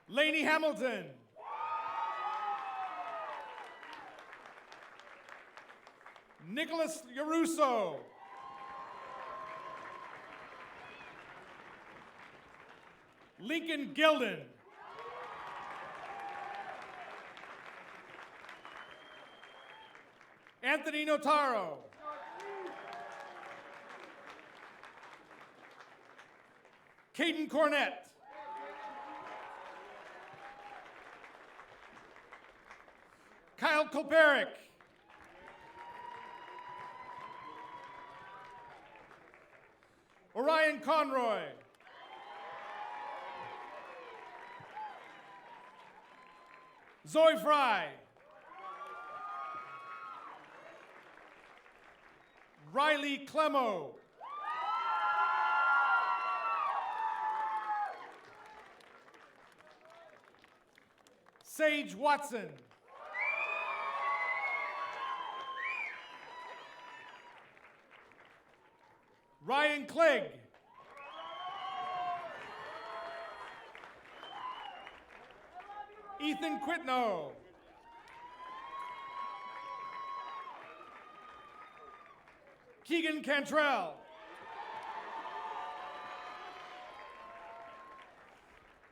Lainey Hamilton. Nicholas Yaruso. Lincoln Gilden. Anthony Notaro. Caden Cornett. Kyle Kolperick. Orion Conroy. Zoe Fry. Riley Clemo. Sage Watson. Ryan Clegg. Ethan Quitno. Keegan Cantrell.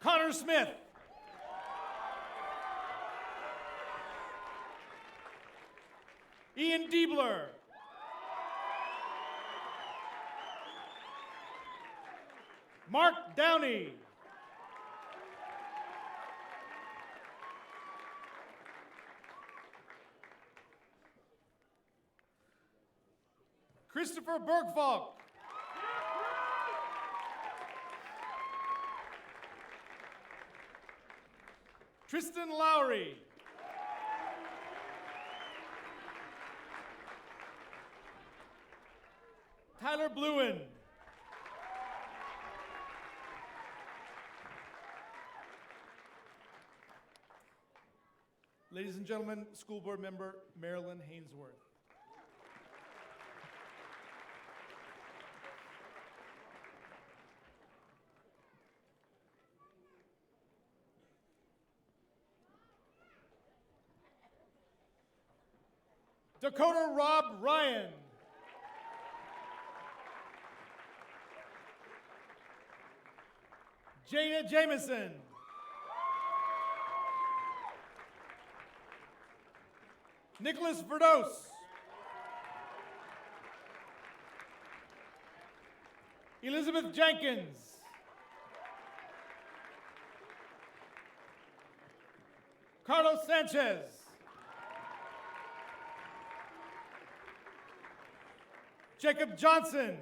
Connor Smith. Ian Diebler. Mark Downey. Christopher Bergfalk. Tristan Lowry. Tyler Bluen. Ladies and gentlemen, School Board Member Marilyn Hainsworth. Dakota Rob Ryan. Jada Jameson. Nicholas Verdos. Elizabeth Jenkins. Carlos Sanchez. Jacob Johnson.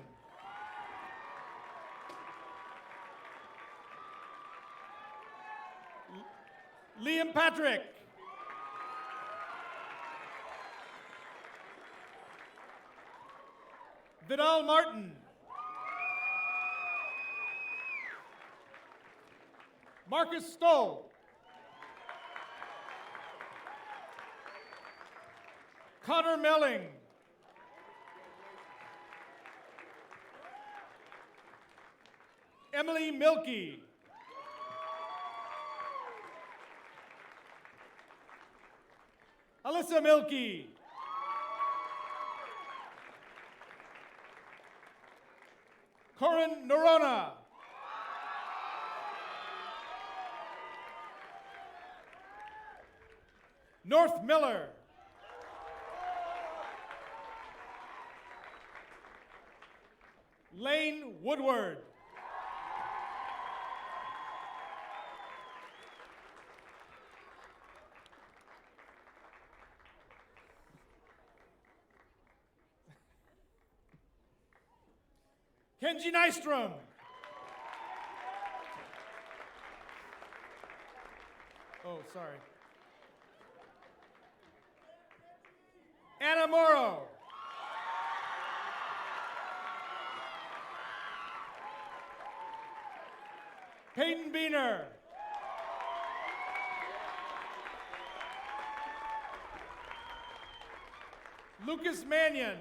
Liam Patrick. Vidal Martin. Marcus Stoll. Connor Melling. Emily Milkey. Alyssa Milkey. Corin Norona. North Miller. Lane Woodward. Kenji Nystrom. Oh, sorry. Anna Morrow. Peyton Beener. Lucas Mannion.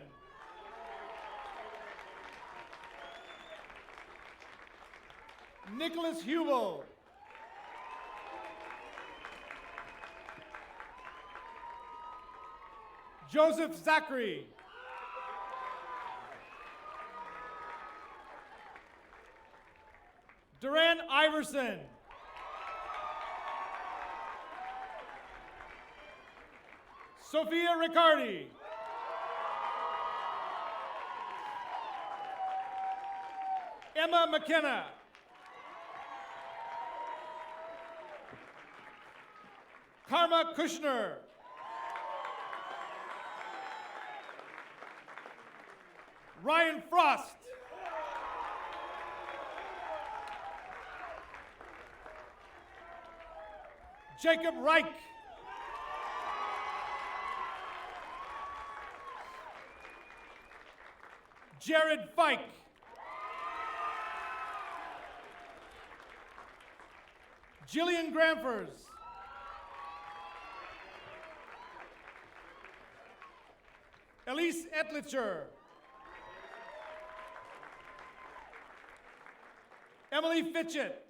Nicholas Hubel. Joseph Zachary. Duran Iverson. Sophia Riccardi. Emma McKenna. Karma Kushner. Ryan Frost. Jacob Reich. Jared Fike. Jillian Gramfers. Elise Etlicher. Emily Fitchett.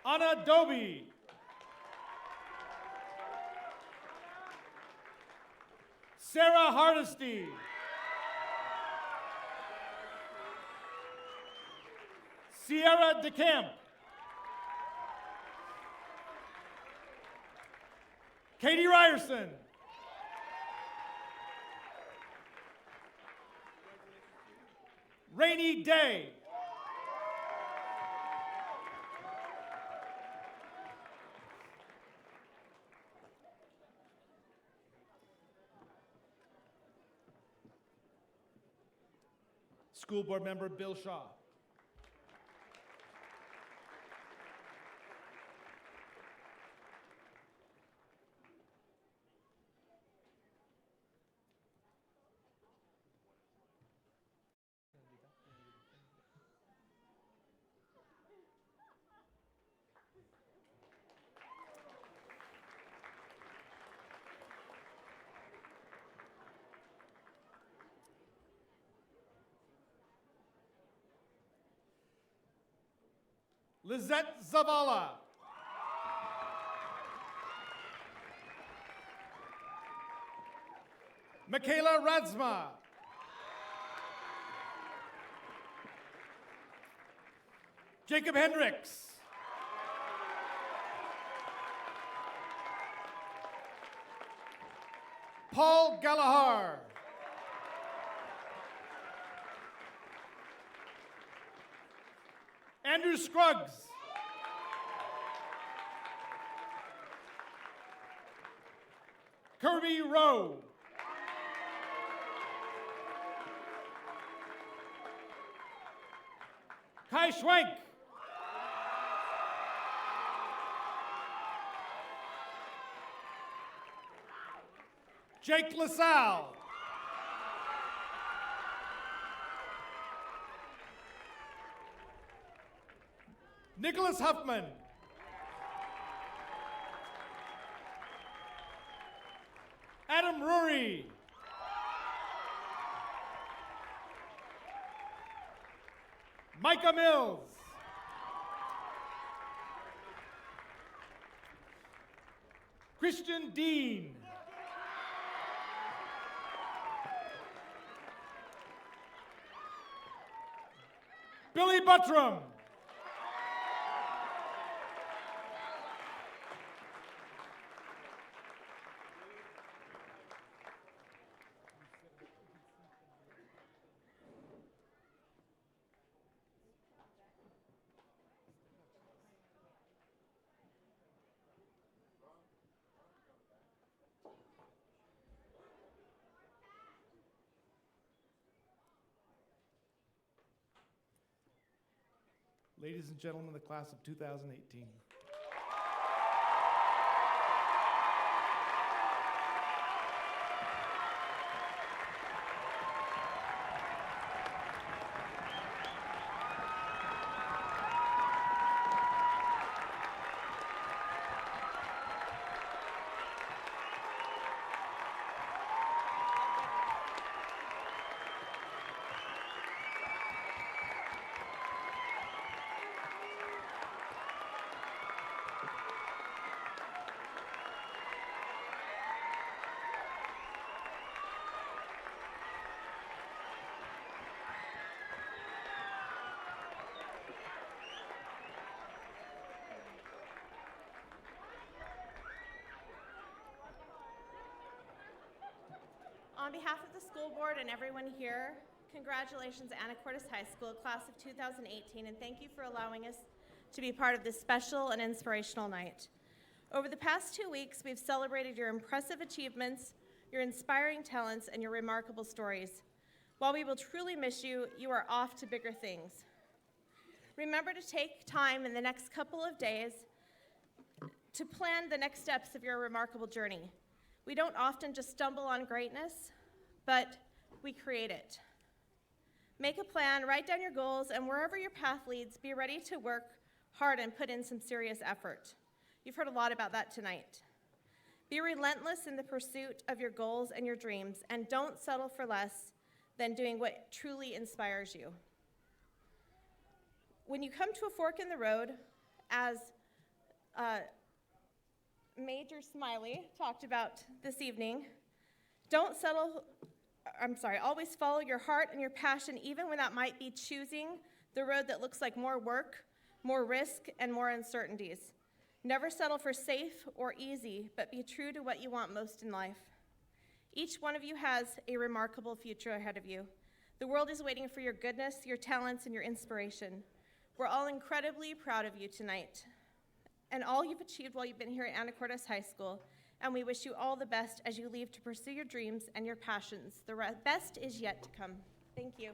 Anna Doby. Sarah Hardesty. Sierra DeCamp. Katie Ryerson. Rainy Day. School Board Member Bill Shaw. Lizette Zavala. Michaela Radsma. Jacob Hendricks. Paul Gallagher. Andrew Scruggs. Kirby Rowe. Kai Schwenk. Jake LaSalle. Nicholas Huffman. Adam Rury. Micah Mills. Christian Dean. Billy Buttram. Ladies and gentlemen, the class of 2018. On behalf of the school board and everyone here, congratulations Anacortes High School, class of 2018, and thank you for allowing us to be part of this special and inspirational night. Over the past 2 weeks, we've celebrated your impressive achievements, your inspiring talents, and your remarkable stories. While we will truly miss you, you are off to bigger things. Remember to take time in the next couple of days to plan the next steps of your remarkable journey. We don't often just stumble on greatness, but we create it. Make a plan, write down your goals, and wherever your path leads, be ready to work hard and put in some serious effort. You've heard a lot about that tonight. Be relentless in the pursuit of your goals and your dreams, and don't settle for less than doing what truly inspires you. When you come to a fork in the road, as Major Smiley talked about this evening, always follow your heart and your passion, even when that might be choosing the road that looks like more work, more risk, and more uncertainties. Never settle for safe or easy, but be true to what you want most in life. Each one of you has a remarkable future ahead of you. The world is waiting for your goodness, your talents, and your inspiration. We're all incredibly proud of you tonight and all you've achieved while you've been here at Anacortes High School, and we wish you all the best as you leave to pursue your dreams and your passions. The best is yet to come. Thank you.